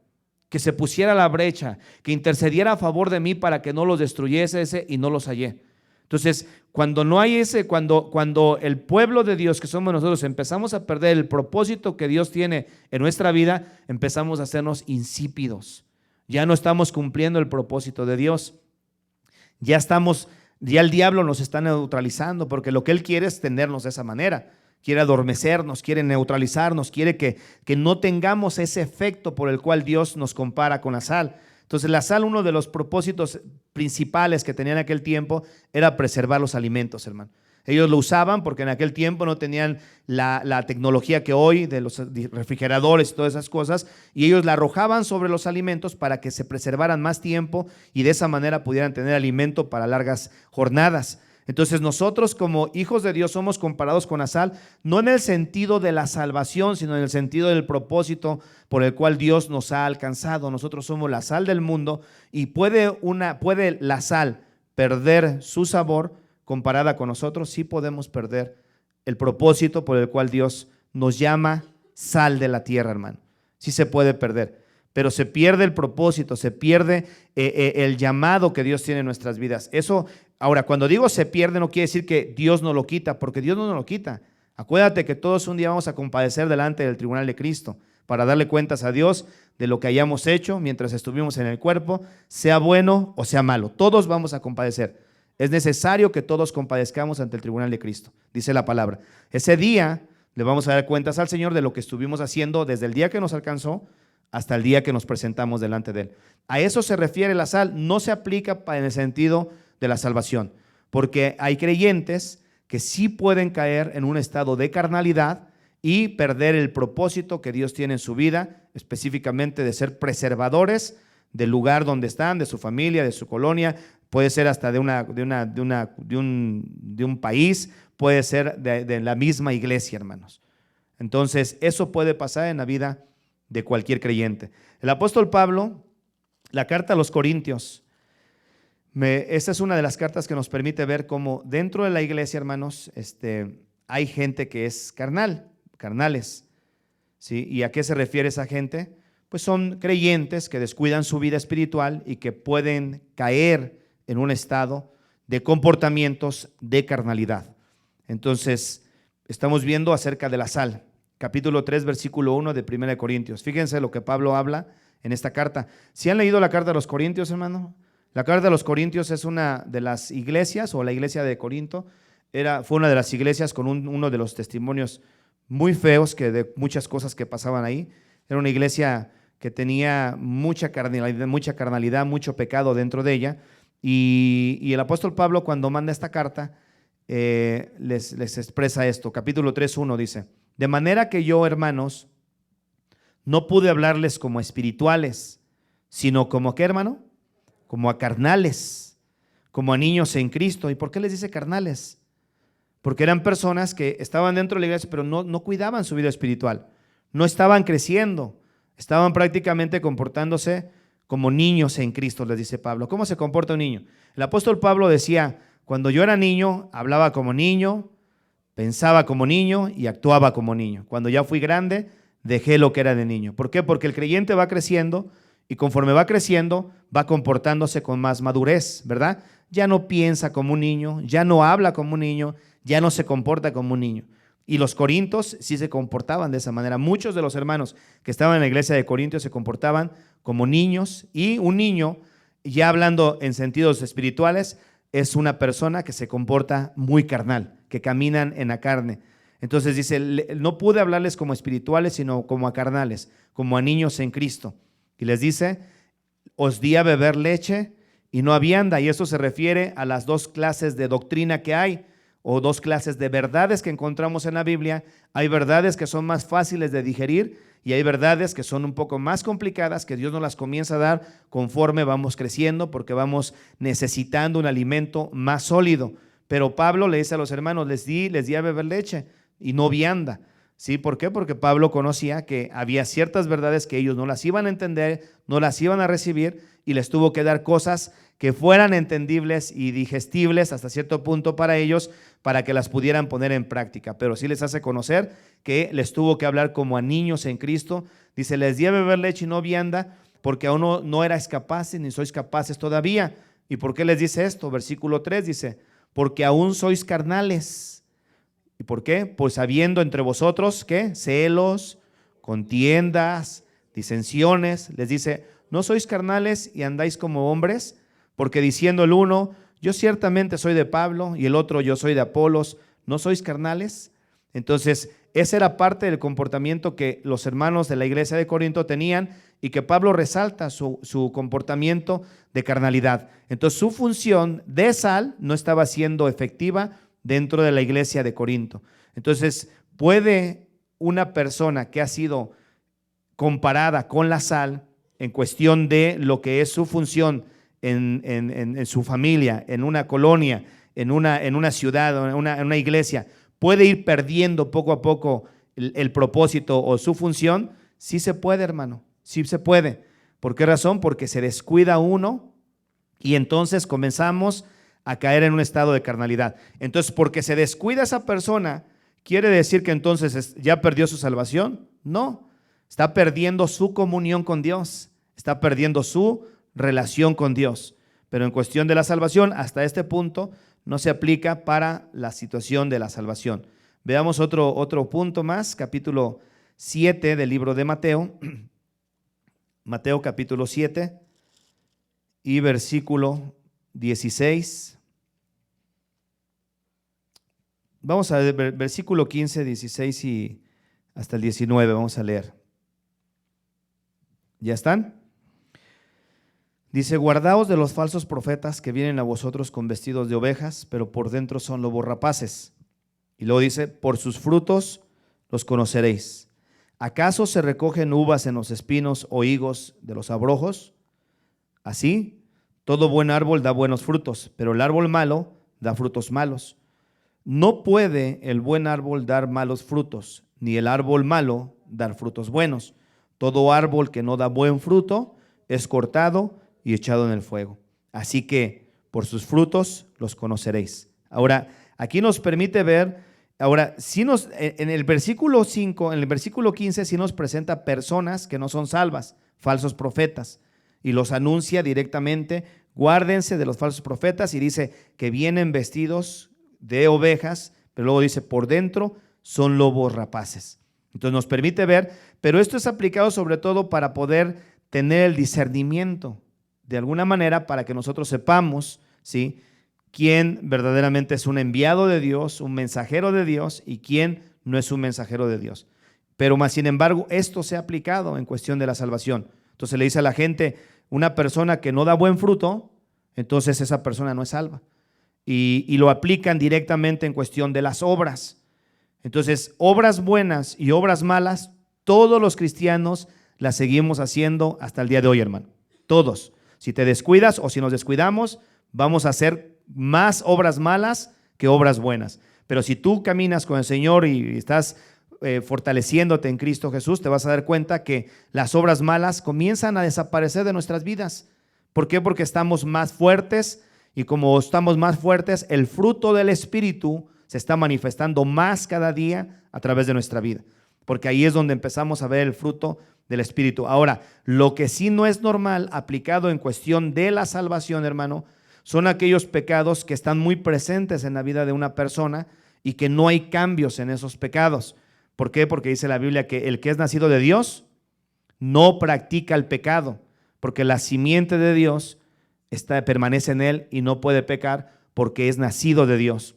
que se pusiera a la brecha, que intercediera a favor de mí para que no los destruyese, y no los hallé. Entonces, cuando no hay cuando el pueblo de Dios que somos nosotros empezamos a perder el propósito que Dios tiene en nuestra vida, empezamos a hacernos insípidos. Ya no estamos cumpliendo el propósito de Dios. Ya el diablo nos está neutralizando, porque lo que él quiere es tenernos de esa manera. Quiere adormecernos, quiere neutralizarnos, quiere que no tengamos ese efecto por el cual Dios nos compara con la sal. Entonces la sal, uno de los propósitos principales que tenía en aquel tiempo era preservar los alimentos, hermano. Ellos lo usaban porque en aquel tiempo no tenían la tecnología que hoy de los refrigeradores y todas esas cosas, y ellos la arrojaban sobre los alimentos para que se preservaran más tiempo y de esa manera pudieran tener alimento para largas jornadas. Entonces nosotros como hijos de Dios somos comparados con la sal, no en el sentido de la salvación, sino en el sentido del propósito por el cual Dios nos ha alcanzado. Nosotros somos la sal del mundo, y puede la sal perder su sabor comparada con nosotros. Sí podemos perder el propósito por el cual Dios nos llama sal de la tierra, hermano. Sí se puede perder, pero se pierde el propósito, se pierde el llamado que Dios tiene en nuestras vidas. Eso, ahora, cuando digo se pierde, no quiere decir que Dios no lo quita, porque Dios no nos lo quita. Acuérdate que todos un día vamos a compadecer delante del tribunal de Cristo para darle cuentas a Dios de lo que hayamos hecho mientras estuvimos en el cuerpo, sea bueno o sea malo. Todos vamos a compadecer. Es necesario que todos compadezcamos ante el tribunal de Cristo, dice la palabra. Ese día le vamos a dar cuentas al Señor de lo que estuvimos haciendo desde el día que nos alcanzó hasta el día que nos presentamos delante de Él. A eso se refiere la sal, no se aplica en el sentido de la salvación, porque hay creyentes que sí pueden caer en un estado de carnalidad y perder el propósito que Dios tiene en su vida, específicamente de ser preservadores del lugar donde están, de su familia, de su colonia, puede ser hasta de un país, puede ser de la misma iglesia, hermanos. Entonces, eso puede pasar en la vida de cualquier creyente. El apóstol Pablo, la carta a los Corintios, esta es una de las cartas que nos permite ver cómo dentro de la iglesia, hermanos, hay gente que es carnales, ¿sí? ¿Y a qué se refiere esa gente? Pues son creyentes que descuidan su vida espiritual y que pueden caer en un estado de comportamientos de carnalidad. Entonces, estamos viendo acerca de la sal. Capítulo 3, versículo 1 de 1 Corintios. Fíjense lo que Pablo habla en esta carta. ¿Sí han leído la carta de los Corintios, hermano? La carta de los Corintios es una de las iglesias, o la iglesia de Corinto, fue una de las iglesias con uno de los testimonios muy feos de muchas cosas que pasaban ahí. Era una iglesia que tenía mucha carnalidad, mucho pecado dentro de ella. Y el apóstol Pablo, cuando manda esta carta, les expresa esto. Capítulo 3:1 dice: de manera que yo, hermanos, no pude hablarles como espirituales, sino como, ¿qué, hermano? Como a carnales, como a niños en Cristo. ¿Y por qué les dice carnales? Porque eran personas que estaban dentro de la iglesia, pero no cuidaban su vida espiritual, no estaban creciendo, estaban prácticamente comportándose como niños en Cristo, les dice Pablo. ¿Cómo se comporta un niño? El apóstol Pablo decía: cuando yo era niño, hablaba como niño, pensaba como niño y actuaba como niño. Cuando ya fui grande, dejé lo que era de niño. ¿Por qué? Porque el creyente va creciendo y conforme va creciendo, va comportándose con más madurez, ¿verdad? Ya no piensa como un niño, ya no habla como un niño, ya no se comporta como un niño. Y los corintios sí se comportaban de esa manera. Muchos de los hermanos que estaban en la iglesia de Corintios se comportaban como niños, y un niño, ya hablando en sentidos espirituales, es una persona que se comporta muy carnal, que caminan en la carne. Entonces dice: no pude hablarles como espirituales, sino como a carnales, como a niños en Cristo. Y les dice: os di a beber leche y no a vianda. Y eso se refiere a las dos clases de doctrina que hay, o dos clases de verdades que encontramos en la Biblia. Hay verdades que son más fáciles de digerir y hay verdades que son un poco más complicadas, que Dios nos las comienza a dar conforme vamos creciendo, porque vamos necesitando un alimento más sólido. Pero Pablo le dice a los hermanos: les di a beber leche y no vianda. ¿Sí? ¿Por qué? Porque Pablo conocía que había ciertas verdades que ellos no las iban a entender, no las iban a recibir, y les tuvo que dar cosas que fueran entendibles y digestibles hasta cierto punto para ellos, para que las pudieran poner en práctica. Pero sí les hace conocer que les tuvo que hablar como a niños en Cristo. Dice: les di a beber leche y no vianda, porque aún no erais capaces, ni sois capaces todavía. ¿Y por qué les dice esto? Versículo 3 dice: porque aún sois carnales. ¿Y por qué? Pues habiendo entre vosotros, ¿qué? Celos, contiendas, disensiones. Les dice: ¿no sois carnales y andáis como hombres? Porque diciendo el uno: yo ciertamente soy de Pablo, y el otro: yo soy de Apolos, ¿no sois carnales? Entonces, esa era parte del comportamiento que los hermanos de la iglesia de Corinto tenían, y que Pablo resalta su comportamiento de carnalidad. Entonces, su función de sal no estaba siendo efectiva dentro de la iglesia de Corinto. Entonces, ¿puede una persona que ha sido comparada con la sal en cuestión de lo que es su función en su familia, en una colonia, en una ciudad, en una iglesia, puede ir perdiendo poco a poco el propósito o su función? Sí se puede, hermano, sí se puede. ¿Por qué razón? Porque se descuida uno y entonces comenzamos a caer en un estado de carnalidad. Entonces, porque se descuida esa persona, ¿quiere decir que entonces ya perdió su salvación? No, está perdiendo su comunión con Dios, está perdiendo su relación con Dios. Pero en cuestión de la salvación, hasta este punto no se aplica para la situación de la salvación. Veamos otro punto más, capítulo 7 del libro de Mateo. Mateo capítulo 7 y versículo 16. Vamos a ver versículo 15, 16 y hasta el 19, vamos a leer. ¿Ya están? Dice: guardaos de los falsos profetas que vienen a vosotros con vestidos de ovejas, pero por dentro son lobos rapaces. Y luego dice: por sus frutos los conoceréis. ¿Acaso se recogen uvas en los espinos o higos de los abrojos? Así, todo buen árbol da buenos frutos, pero el árbol malo da frutos malos. No puede el buen árbol dar malos frutos, ni el árbol malo dar frutos buenos. Todo árbol que no da buen fruto es cortado y echado en el fuego. Así que por sus frutos los conoceréis. Ahora, aquí nos permite ver Ahora, en el versículo 5, en el versículo 15, sí nos presenta personas que no son salvas, falsos profetas, y los anuncia directamente: guárdense de los falsos profetas, y dice que vienen vestidos de ovejas, pero luego dice: por dentro son lobos rapaces. Entonces nos permite ver, pero esto es aplicado sobre todo para poder tener el discernimiento, de alguna manera, para que nosotros sepamos, ¿sí?, quién verdaderamente es un enviado de Dios, un mensajero de Dios, y quién no es un mensajero de Dios. Pero más sin embargo, esto se ha aplicado en cuestión de la salvación. Entonces le dice a la gente: una persona que no da buen fruto, entonces esa persona no es salva. Y lo aplican directamente en cuestión de las obras. Entonces, obras buenas y obras malas, todos los cristianos las seguimos haciendo hasta el día de hoy, hermano. Todos. Si te descuidas o si nos descuidamos, vamos a hacer más obras malas que obras buenas. Pero si tú caminas con el Señor y estás fortaleciéndote en Cristo Jesús, te vas a dar cuenta que las obras malas comienzan a desaparecer de nuestras vidas. ¿Por qué? Porque estamos más fuertes, y como estamos más fuertes, el fruto del Espíritu se está manifestando más cada día a través de nuestra vida, porque ahí es donde empezamos a ver el fruto del Espíritu. Ahora, lo que sí no es normal aplicado en cuestión de la salvación, hermano, son aquellos pecados que están muy presentes en la vida de una persona y que no hay cambios en esos pecados. ¿Por qué? Porque dice la Biblia que el que es nacido de Dios no practica el pecado, porque la simiente de Dios permanece en él y no puede pecar porque es nacido de Dios.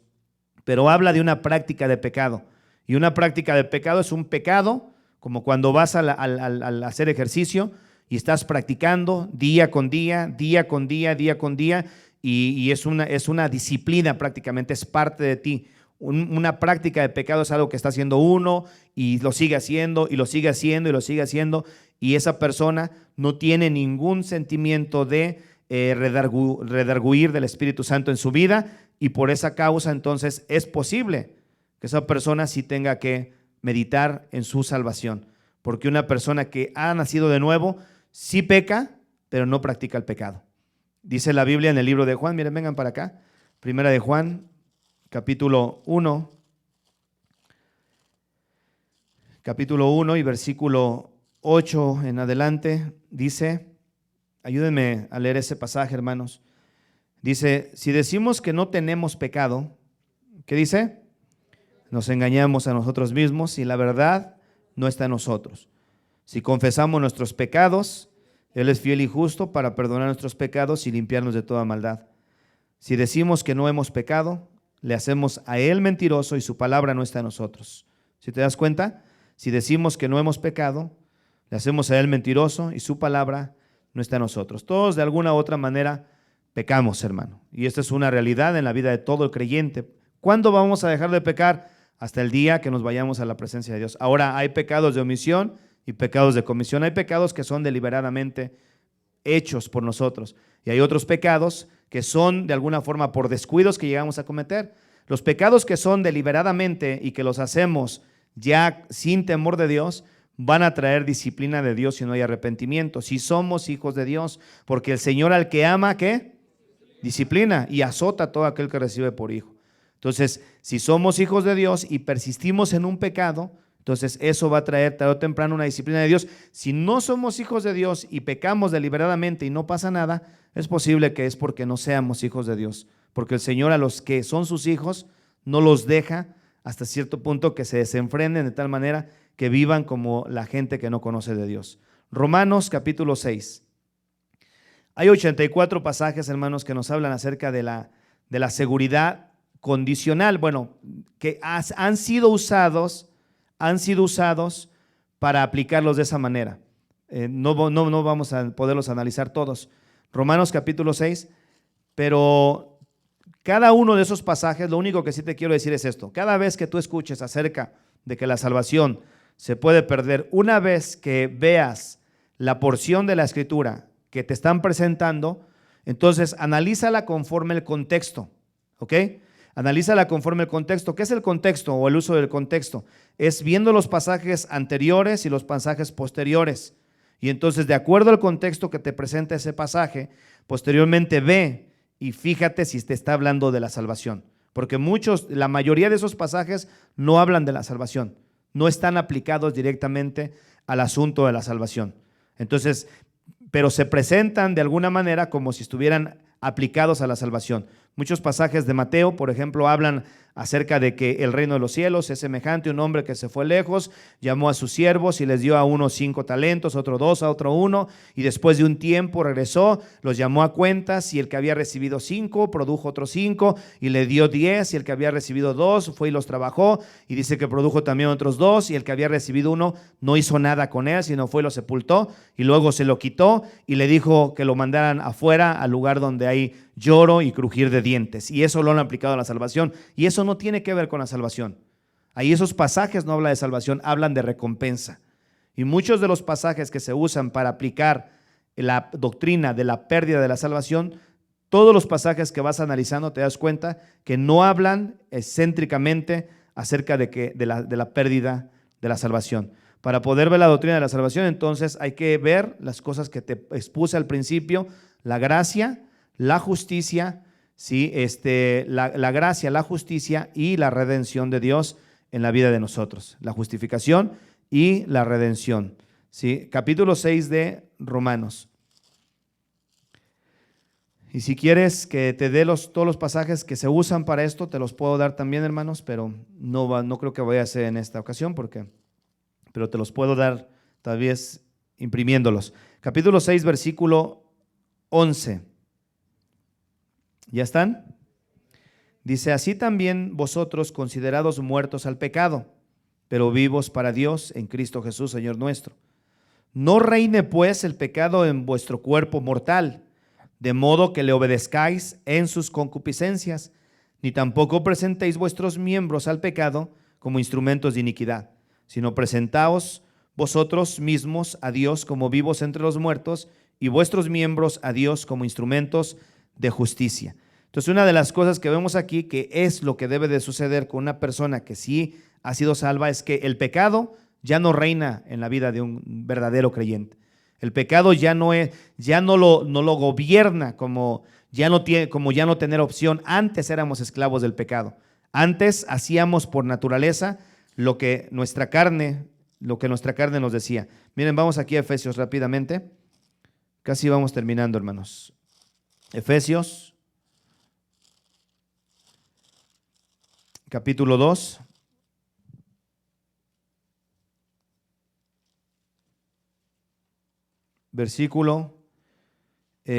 Pero habla de una práctica de pecado, y una práctica de pecado es un pecado como cuando vas al hacer ejercicio y estás practicando día con día, día con día, día con día, y es una disciplina prácticamente, es parte de ti. Una práctica de pecado es algo que está haciendo uno y lo sigue haciendo y lo sigue haciendo y lo sigue haciendo, y esa persona no tiene ningún sentimiento de redarguir del Espíritu Santo en su vida, y por esa causa entonces es posible que esa persona sí tenga que meditar en su salvación, porque una persona que ha nacido de nuevo sí peca, pero no practica el pecado. Dice la Biblia en el libro de Juan, miren, vengan para acá, primera de Juan, capítulo 1 y versículo 8 en adelante, dice, ayúdenme a leer ese pasaje, hermanos. Dice: si decimos que no tenemos pecado, ¿qué dice? Nos engañamos a nosotros mismos y la verdad no está en nosotros. Si confesamos nuestros pecados, Él es fiel y justo para perdonar nuestros pecados y limpiarnos de toda maldad. Si decimos que no hemos pecado, le hacemos a Él mentiroso y su palabra no está en nosotros. ¿Sí te das cuenta? Si decimos que no hemos pecado, le hacemos a Él mentiroso y su palabra no está en nosotros. Todos de alguna u otra manera pecamos, hermano, y esta es una realidad en la vida de todo el creyente. ¿Cuándo vamos a dejar de pecar? Hasta el día que nos vayamos a la presencia de Dios. Ahora, hay pecados de omisión y pecados de comisión. Hay pecados que son deliberadamente hechos por nosotros, y hay otros pecados que son de alguna forma por descuidos que llegamos a cometer. Los pecados que son deliberadamente y que los hacemos ya sin temor de Dios van a traer disciplina de Dios si no hay arrepentimiento, si somos hijos de Dios, porque el Señor al que ama, ¿qué? Disciplina y azota a todo aquel que recibe por hijo. Entonces, si somos hijos de Dios y persistimos en un pecado, entonces eso va a traer tarde o temprano una disciplina de Dios. Si no somos hijos de Dios y pecamos deliberadamente y no pasa nada, es posible que es porque no seamos hijos de Dios, porque el Señor a los que son sus hijos no los deja hasta cierto punto que se desenfrenen de tal manera que vivan como la gente que no conoce de Dios. Romanos capítulo 6. Hay 84 pasajes, hermanos, que nos hablan acerca de la seguridad condicional, bueno, que han sido usados para aplicarlos de esa manera. No vamos a poderlos analizar todos. Romanos capítulo 6, pero cada uno de esos pasajes, lo único que sí te quiero decir es esto: cada vez que tú escuches acerca de que la salvación se puede perder, una vez que veas la porción de la Escritura que te están presentando, entonces analízala conforme el contexto, ¿ok? Analízala conforme el contexto. ¿Qué es el contexto o el uso del contexto? Es viendo los pasajes anteriores y los pasajes posteriores. Y entonces, de acuerdo al contexto que te presenta ese pasaje, posteriormente ve y fíjate si te está hablando de la salvación. porque la mayoría de esos pasajes no hablan de la salvación, no están aplicados directamente al asunto de la salvación. Entonces, pero se presentan de alguna manera como si estuvieran aplicados a la salvación. Muchos pasajes de Mateo, por ejemplo, hablan acerca de que el reino de los cielos es semejante a un hombre que se fue lejos, llamó a sus siervos y les dio a uno 5 talentos, otro 2, a otro 1, y después de un tiempo regresó, los llamó a cuentas, y el que había recibido 5 produjo otros 5 y le dio 10, y el que había recibido 2 fue y los trabajó, y dice que produjo también otros 2, y el que había recibido 1 no hizo nada con él, sino fue y lo sepultó, y luego se lo quitó y le dijo que lo mandaran afuera al lugar donde hay lloro y crujir de dientes. Y eso lo han aplicado a la salvación, y eso no tiene que ver con la salvación. Ahí esos pasajes no hablan de salvación, hablan de recompensa. Y muchos de los pasajes que se usan para aplicar la doctrina de la pérdida de la salvación, todos los pasajes que vas analizando te das cuenta que no hablan excéntricamente acerca de la pérdida de la salvación. Para poder ver la doctrina de la salvación, entonces hay que ver las cosas que te expuse al principio: la gracia, la justicia, ¿sí? La gracia, la justicia y la redención de Dios en la vida de nosotros. La justificación y la redención, ¿sí? Capítulo 6 de Romanos. Y si quieres que te dé todos los pasajes que se usan para esto, te los puedo dar también, hermanos, pero no creo que vaya a ser en esta ocasión, pero te los puedo dar tal vez imprimiéndolos. Capítulo 6, versículo 11. ¿Ya están? Dice: así también vosotros, considerados muertos al pecado, pero vivos para Dios en Cristo Jesús, Señor nuestro. No reine pues el pecado en vuestro cuerpo mortal, de modo que le obedezcáis en sus concupiscencias, ni tampoco presentéis vuestros miembros al pecado como instrumentos de iniquidad, sino presentaos vosotros mismos a Dios como vivos entre los muertos, y vuestros miembros a Dios como instrumentos de justicia. Entonces, una de las cosas que vemos aquí, que es lo que debe de suceder con una persona que sí ha sido salva, es que el pecado ya no reina en la vida de un verdadero creyente. El pecado ya no lo gobierna como ya no tener opción. Antes éramos esclavos del pecado. Antes hacíamos por naturaleza lo que nuestra carne nos decía. Miren, vamos aquí a Efesios rápidamente. Casi vamos terminando, hermanos. Efesios, capítulo 2. Versículo 1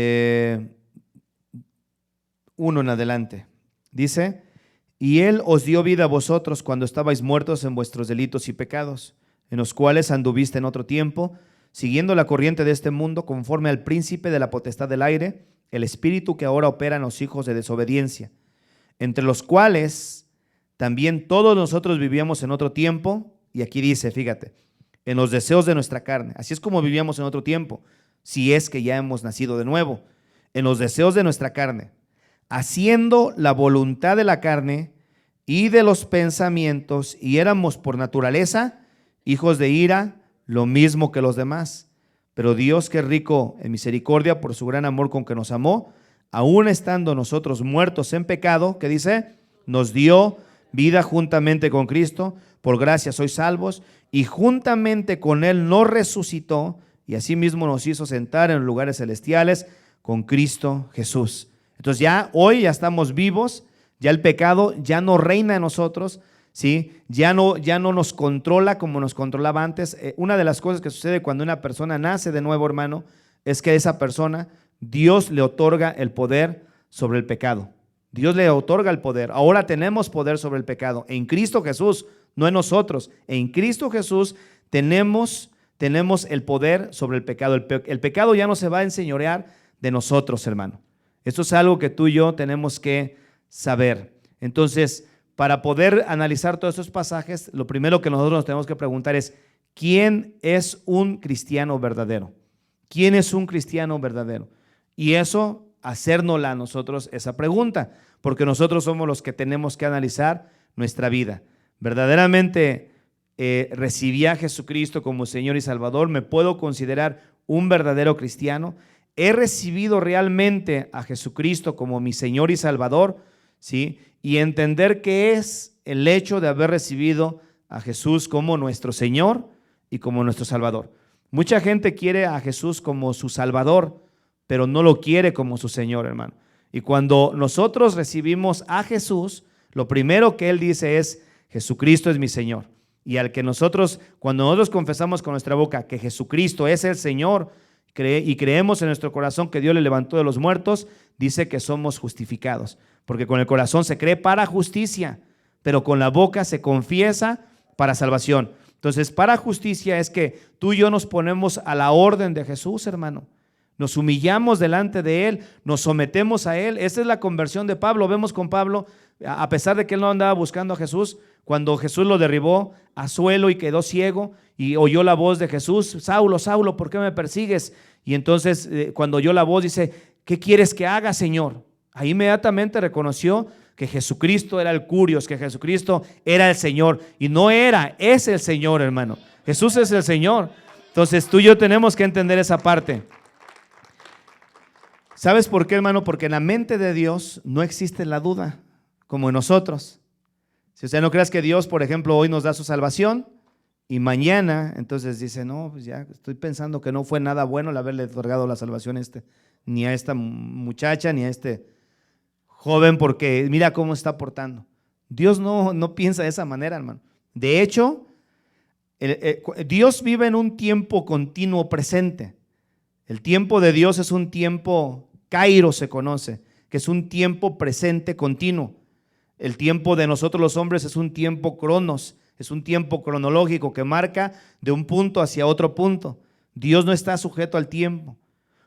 en adelante. Dice: y Él os dio vida a vosotros cuando estabais muertos en vuestros delitos y pecados, en los cuales anduviste en otro tiempo, siguiendo la corriente de este mundo, conforme al príncipe de la potestad del aire, el espíritu que ahora opera en los hijos de desobediencia, entre los cuales también todos nosotros vivíamos en otro tiempo. Y aquí dice, fíjate, en los deseos de nuestra carne. Así es como vivíamos en otro tiempo, si es que ya hemos nacido de nuevo, en los deseos de nuestra carne, haciendo la voluntad de la carne y de los pensamientos, y éramos por naturaleza hijos de ira, lo mismo que los demás. Pero Dios, que es rico en misericordia por su gran amor con que nos amó, aun estando nosotros muertos en pecado, ¿qué dice? Nos dio vida juntamente con Cristo, por gracia sois salvos, y juntamente con Él nos resucitó, y asimismo nos hizo sentar en lugares celestiales con Cristo Jesús. Entonces hoy ya estamos vivos, ya el pecado ya no reina en nosotros, ¿sí? Ya no nos controla como nos controlaba antes. Una de las cosas que sucede cuando una persona nace de nuevo, hermano, es que a esa persona Dios le otorga el poder sobre el pecado. Dios le otorga el poder. Ahora tenemos poder sobre el pecado en Cristo Jesús, no en nosotros. En Cristo Jesús tenemos el poder sobre el pecado. El pecado ya no se va a enseñorear de nosotros, hermano. Esto es algo que tú y yo tenemos que saber. Entonces, para poder analizar todos estos pasajes, lo primero que nosotros nos tenemos que preguntar es: ¿quién es un cristiano verdadero? ¿Quién es un cristiano verdadero? Y eso, hacérnosla a nosotros esa pregunta, porque nosotros somos los que tenemos que analizar nuestra vida. ¿Verdaderamente recibí a Jesucristo como Señor y Salvador? ¿Me puedo considerar un verdadero cristiano? ¿He recibido realmente a Jesucristo como mi Señor y Salvador? ¿sí? Y entender qué es el hecho de haber recibido a Jesús como nuestro Señor y como nuestro Salvador. Mucha gente quiere a Jesús como su Salvador, pero no lo quiere como su Señor, hermano. Y cuando nosotros recibimos a Jesús, lo primero que Él dice es: Jesucristo es mi Señor. Y cuando nosotros confesamos con nuestra boca que Jesucristo es el Señor y creemos en nuestro corazón que Dios le levantó de los muertos, dice que somos justificados. Porque con el corazón se cree para justicia, pero con la boca se confiesa para salvación. Entonces, para justicia es que tú y yo nos ponemos a la orden de Jesús, hermano. Nos humillamos delante de Él, nos sometemos a Él. Esa es la conversión de Pablo. Vemos con Pablo, a pesar de que él no andaba buscando a Jesús, cuando Jesús lo derribó a suelo y quedó ciego y oyó la voz de Jesús: Saulo, Saulo, ¿por qué me persigues? Y entonces cuando oyó la voz dice: ¿qué quieres que haga, Señor? Ahí inmediatamente reconoció que Jesucristo era el Curios, que Jesucristo era el Señor. Y no era, es el Señor, hermano. Jesús es el Señor. Entonces tú y yo tenemos que entender esa parte. ¿Sabes por qué, hermano? Porque en la mente de Dios no existe la duda, como en nosotros. Si usted no creas que Dios, por ejemplo, hoy nos da su salvación y mañana, entonces dice: no, pues ya estoy pensando que no fue nada bueno el haberle otorgado la salvación ni a esta muchacha, ni a este joven, porque mira cómo está portando. Dios no piensa de esa manera, hermano. De hecho, Dios vive en un tiempo continuo presente. El tiempo de Dios es un tiempo, Kairos se conoce, que es un tiempo presente continuo. El tiempo de nosotros los hombres es un tiempo cronos, es un tiempo cronológico que marca de un punto hacia otro punto. Dios no está sujeto al tiempo.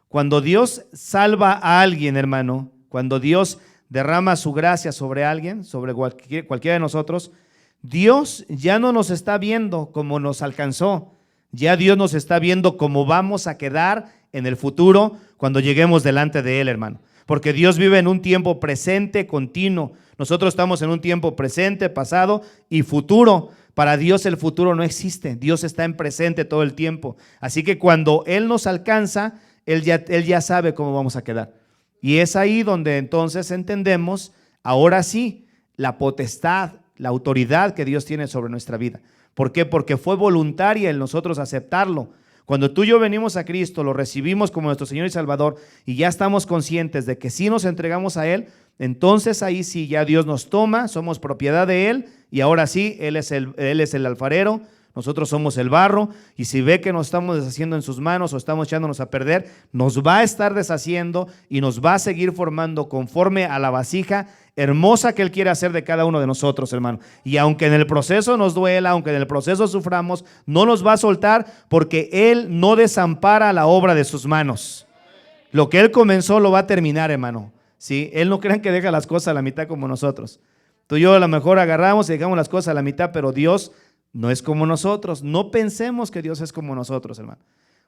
Cuando Dios salva a alguien, hermano, cuando Dios derrama su gracia sobre alguien, sobre cualquiera de nosotros, Dios ya no nos está viendo como nos alcanzó. Ya Dios nos está viendo cómo vamos a quedar en el futuro cuando lleguemos delante de Él, hermano. Porque Dios vive en un tiempo presente, continuo. Nosotros estamos en un tiempo presente, pasado y futuro. Para Dios el futuro no existe. Dios está en presente todo el tiempo. Así que cuando Él nos alcanza, Él ya sabe cómo vamos a quedar. Y es ahí donde entonces entendemos, ahora sí, la potestad, la autoridad que Dios tiene sobre nuestra vida. ¿Por qué? Porque fue voluntaria en nosotros aceptarlo. Cuando tú y yo venimos a Cristo, lo recibimos como nuestro Señor y Salvador y ya estamos conscientes de que si nos entregamos a Él, entonces ahí sí ya Dios nos toma, somos propiedad de Él y ahora sí, Él es el alfarero, nosotros somos el barro, y si ve que nos estamos deshaciendo en sus manos o estamos echándonos a perder, nos va a estar deshaciendo y nos va a seguir formando conforme a la vasija hermosa que Él quiere hacer de cada uno de nosotros, hermano. Y aunque en el proceso nos duela, aunque en el proceso suframos, no nos va a soltar, porque Él no desampara la obra de sus manos. Lo que Él comenzó lo va a terminar, hermano. ¿Sí? Él no crean que deja las cosas a la mitad como nosotros. Tú y yo a lo mejor agarramos y dejamos las cosas a la mitad, pero Dios no es como nosotros. No pensemos que Dios es como nosotros, hermano.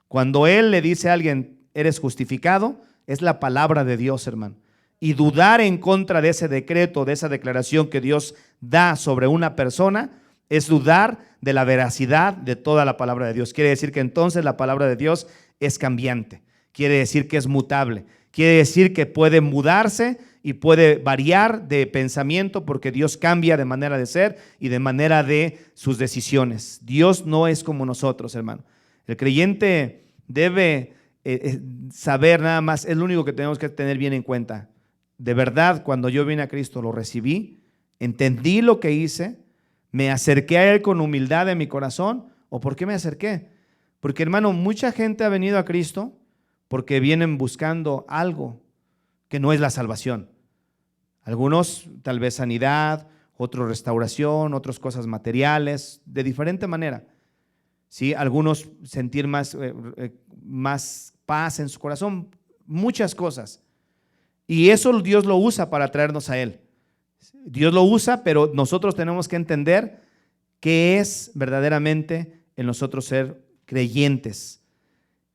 Cuando Él le dice a alguien: eres justificado, es la palabra de Dios, hermano. Y dudar en contra de ese decreto, de esa declaración que Dios da sobre una persona, es dudar de la veracidad de toda la palabra de Dios. Quiere decir que entonces la palabra de Dios es cambiante. Quiere decir que es mutable. Quiere decir que puede mudarse y puede variar de pensamiento, porque Dios cambia de manera de ser y de manera de sus decisiones. Dios no es como nosotros, hermano. El creyente debe saber nada más, es lo único que tenemos que tener bien en cuenta. De verdad, cuando yo vine a Cristo, lo recibí, entendí lo que hice, me acerqué a Él con humildad en mi corazón. ¿O por qué me acerqué? Porque, hermano, mucha gente ha venido a Cristo porque vienen buscando algo que no es la salvación. Algunos tal vez sanidad, otros restauración, otros cosas materiales, de diferente manera. ¿Sí? Algunos sentir más paz en su corazón, muchas cosas. Y eso Dios lo usa para traernos a Él. Dios lo usa, pero nosotros tenemos que entender qué es verdaderamente en nosotros ser creyentes,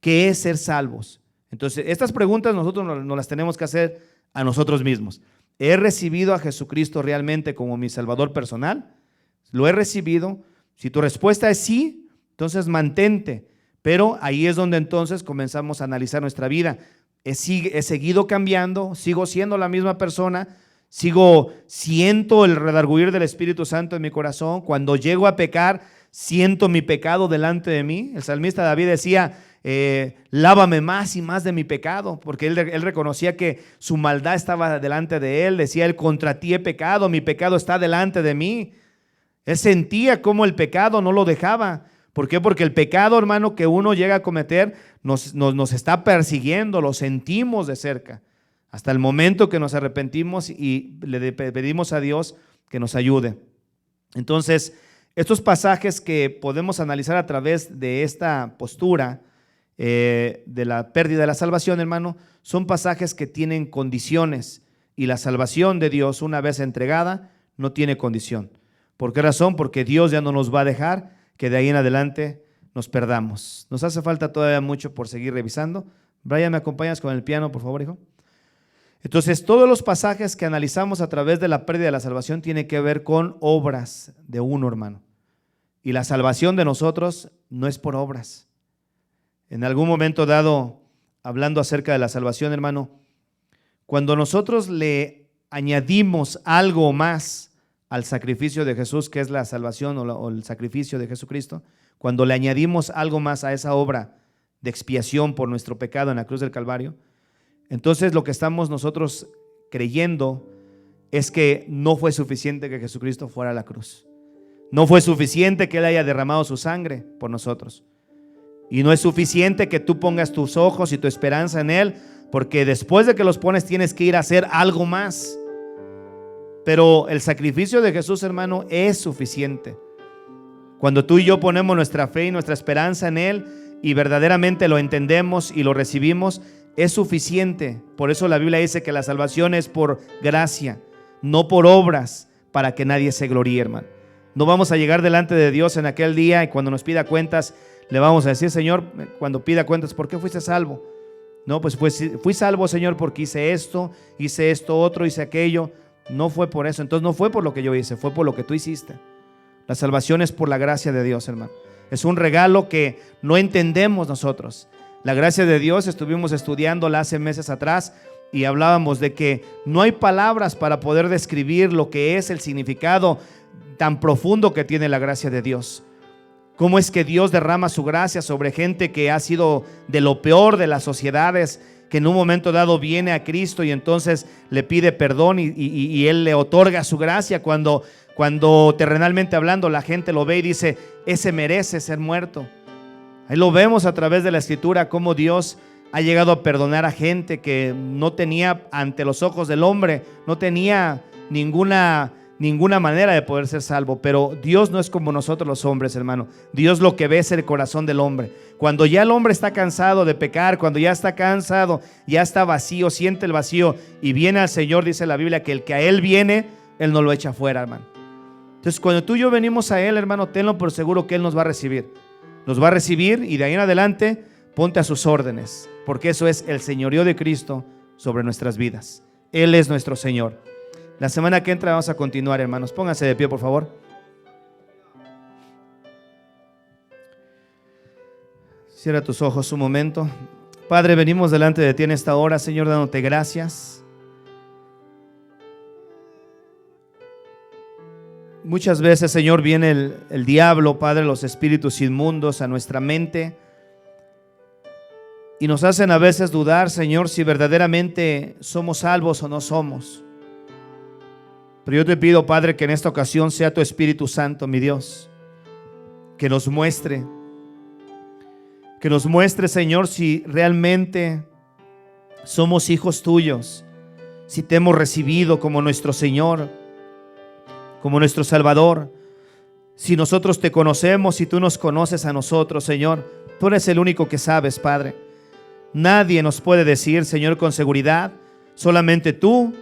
qué es ser salvos. Entonces, estas preguntas nosotros nos las tenemos que hacer a nosotros mismos. ¿He recibido a Jesucristo realmente como mi Salvador personal? ¿Lo he recibido? Si tu respuesta es sí, entonces mantente. Pero ahí es donde entonces comenzamos a analizar nuestra vida. ¿He seguido cambiando? ¿Sigo siendo la misma persona? Siento el redarguir del Espíritu Santo en mi corazón. Cuando llego a pecar, siento mi pecado delante de mí. El salmista David decía, lávame más y más de mi pecado, porque él reconocía que su maldad estaba delante de él. Decía él, contra ti he pecado, mi pecado está delante de mí. Él sentía cómo el pecado no lo dejaba. ¿Por qué? Porque el pecado, hermano, que uno llega a cometer nos está persiguiendo, lo sentimos de cerca, hasta el momento que nos arrepentimos y le pedimos a Dios que nos ayude. Entonces, estos pasajes que podemos analizar a través de esta postura de la pérdida de la salvación, hermano, son pasajes que tienen condiciones, y la salvación de Dios, una vez entregada, no tiene condición. ¿Por qué razón? Porque Dios ya no nos va a dejar que de ahí en adelante nos perdamos. Nos hace falta todavía mucho por seguir revisando. Brian, ¿me acompañas con el piano, por favor, hijo? Entonces, todos los pasajes que analizamos a través de la pérdida de la salvación tienen que ver con obras de uno, hermano. Y la salvación de nosotros no es por obras. En algún momento dado, hablando acerca de la salvación, hermano, cuando nosotros le añadimos algo más al sacrificio de Jesús, que es la salvación o el sacrificio de Jesucristo, cuando le añadimos algo más a esa obra de expiación por nuestro pecado en la cruz del Calvario, entonces lo que estamos nosotros creyendo es que no fue suficiente que Jesucristo fuera a la cruz. No fue suficiente que Él haya derramado su sangre por nosotros. Y no es suficiente que tú pongas tus ojos y tu esperanza en Él, porque después de que los pones tienes que ir a hacer algo más. Pero el sacrificio de Jesús, hermano, es suficiente. Cuando tú y yo ponemos nuestra fe y nuestra esperanza en Él y verdaderamente lo entendemos y lo recibimos, es suficiente. Por eso la Biblia dice que la salvación es por gracia, no por obras, para que nadie se gloríe, hermano. No vamos a llegar delante de Dios en aquel día y cuando nos pida cuentas le vamos a decir, Señor, cuando pida cuentas, ¿por qué fuiste salvo? No, pues fui salvo, Señor, porque hice esto otro, hice aquello. No fue por eso. Entonces no fue por lo que yo hice, fue por lo que tú hiciste. La salvación es por la gracia de Dios, hermano. Es un regalo que no entendemos nosotros. La gracia de Dios estuvimos estudiándola hace meses atrás y hablábamos de que no hay palabras para poder describir lo que es el significado tan profundo que tiene la gracia de Dios. Cómo es que Dios derrama su gracia sobre gente que ha sido de lo peor de las sociedades, que en un momento dado viene a Cristo y entonces le pide perdón y Él le otorga su gracia cuando terrenalmente hablando la gente lo ve y dice, ese merece ser muerto. Ahí lo vemos a través de la Escritura, cómo Dios ha llegado a perdonar a gente que no tenía, ante los ojos del hombre, no tenía ninguna manera de poder ser salvo. Pero Dios no es como nosotros los hombres, hermano. Dios lo que ve es el corazón del hombre. Cuando ya el hombre está cansado de pecar, cuando ya está cansado, ya está vacío, siente el vacío y viene al Señor, dice la Biblia que el que a Él viene, Él no lo echa fuera, hermano. Entonces cuando tú y yo venimos a Él, hermano, tenlo por seguro que Él nos va a recibir. Nos va a recibir y de ahí en adelante ponte a sus órdenes, porque eso es el señorío de Cristo sobre nuestras vidas. Él es nuestro Señor. La semana que entra vamos a continuar, hermanos. Pónganse de pie, por favor. Cierra tus ojos un momento. Padre, venimos delante de ti en esta hora, Señor, dándote gracias. Muchas veces, Señor, viene el diablo, Padre, los espíritus inmundos a nuestra mente y nos hacen a veces dudar, Señor, si verdaderamente somos salvos o no somos. Pero yo te pido, Padre, que en esta ocasión sea tu Espíritu Santo, mi Dios, que nos muestre, Señor, si realmente somos hijos tuyos, si te hemos recibido como nuestro Señor, como nuestro Salvador, si nosotros te conocemos, si tú nos conoces a nosotros, Señor. Tú eres el único que sabes, Padre. Nadie nos puede decir, Señor, con seguridad, solamente tú.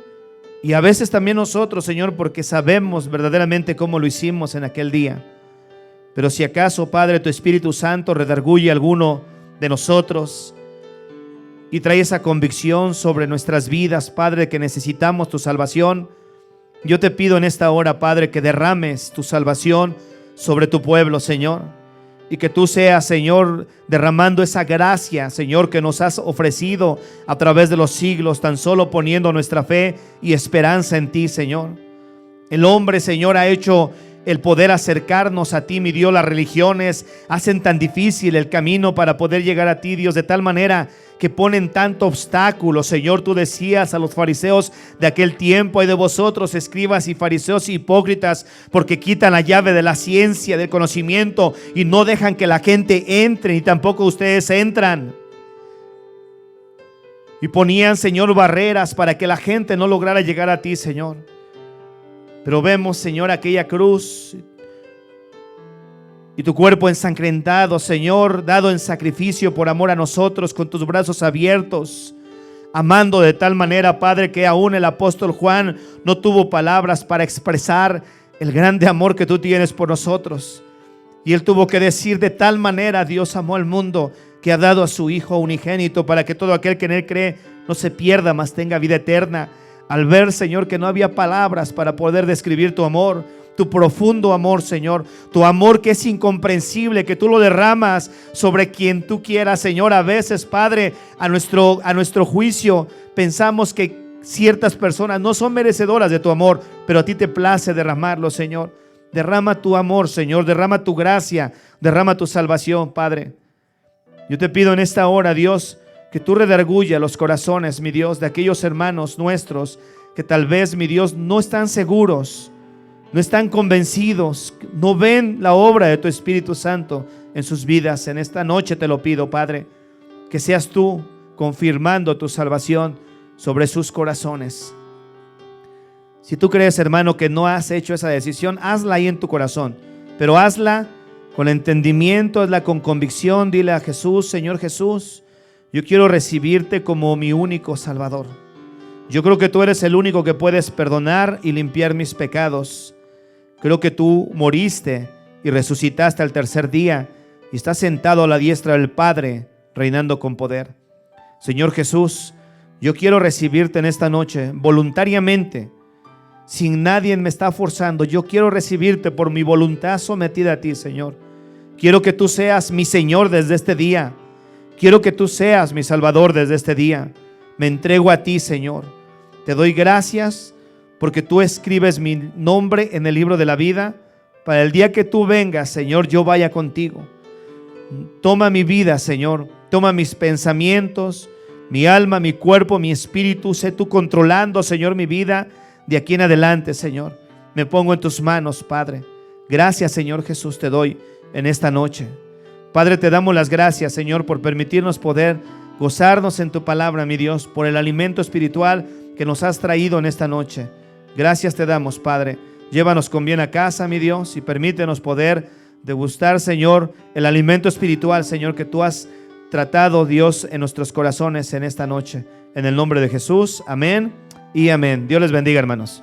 Y a veces también nosotros, Señor, porque sabemos verdaderamente cómo lo hicimos en aquel día. Pero si acaso, Padre, tu Espíritu Santo redarguye a alguno de nosotros y trae esa convicción sobre nuestras vidas, Padre, que necesitamos tu salvación, yo te pido en esta hora, Padre, que derrames tu salvación sobre tu pueblo, Señor. y que tú seas, Señor, derramando esa gracia, Señor, que nos has ofrecido a través de los siglos, tan solo poniendo nuestra fe y esperanza en ti, Señor. El hombre, Señor, ha hecho el poder acercarnos a ti, mi Dios. Las religiones hacen tan difícil el camino para poder llegar a ti, Dios, de tal manera que ponen tanto obstáculo. Señor, tú decías a los fariseos de aquel tiempo: ay de vosotros, escribas y fariseos hipócritas, porque quitan la llave de la ciencia, del conocimiento, y no dejan que la gente entre, ni tampoco ustedes entran. Y ponían, Señor, barreras para que la gente no lograra llegar a ti, Señor. Pero vemos, Señor, aquella cruz y tu cuerpo ensangrentado, Señor, dado en sacrificio por amor a nosotros, con tus brazos abiertos, amando de tal manera, Padre, que aún el apóstol Juan no tuvo palabras para expresar el grande amor que tú tienes por nosotros. Y él tuvo que decir: de tal manera Dios amó al mundo, que ha dado a su Hijo unigénito, para que todo aquel que en él cree no se pierda, mas tenga vida eterna. Al ver, Señor, que no había palabras para poder describir tu amor, tu profundo amor, Señor, tu amor que es incomprensible, que tú lo derramas sobre quien tú quieras, Señor. A veces, Padre, a nuestro juicio pensamos que ciertas personas no son merecedoras de tu amor, pero a ti te place derramarlo, Señor. Derrama tu amor, Señor, derrama tu gracia, derrama tu salvación, Padre. Yo te pido en esta hora, Dios, que tú redarguya los corazones, mi Dios, de aquellos hermanos nuestros que tal vez, mi Dios, no están seguros, no están convencidos, no ven la obra de tu Espíritu Santo en sus vidas. En esta noche te lo pido, Padre, que seas tú confirmando tu salvación sobre sus corazones. Si tú crees, hermano, que no has hecho esa decisión, hazla ahí en tu corazón, pero hazla con entendimiento, hazla con convicción. Dile a Jesús: Señor Jesús, yo quiero recibirte como mi único Salvador. Yo creo que tú eres el único que puedes perdonar y limpiar mis pecados. Creo que tú moriste y resucitaste al tercer día y estás sentado a la diestra del Padre, reinando con poder. Señor Jesús, yo quiero recibirte en esta noche voluntariamente, sin nadie me está forzando. Yo quiero recibirte por mi voluntad sometida a ti, Señor. Quiero que tú seas mi Señor desde este día. Quiero que tú seas mi Salvador desde este día. Me entrego a ti, Señor. Te doy gracias porque tú escribes mi nombre en el libro de la vida. Para el día que tú vengas, Señor, yo vaya contigo. Toma mi vida, Señor. Toma mis pensamientos, mi alma, mi cuerpo, mi espíritu. Sé tú controlando, Señor, mi vida de aquí en adelante, Señor. Me pongo en tus manos, Padre. Gracias, Señor Jesús, te doy en esta noche. Padre, te damos las gracias, Señor, por permitirnos poder gozarnos en tu palabra, mi Dios, por el alimento espiritual que nos has traído en esta noche. Gracias te damos, Padre. Llévanos con bien a casa, mi Dios, y permítenos poder degustar, Señor, el alimento espiritual, Señor, que tú has tratado, Dios, en nuestros corazones en esta noche. En el nombre de Jesús, amén y amén. Dios les bendiga, hermanos.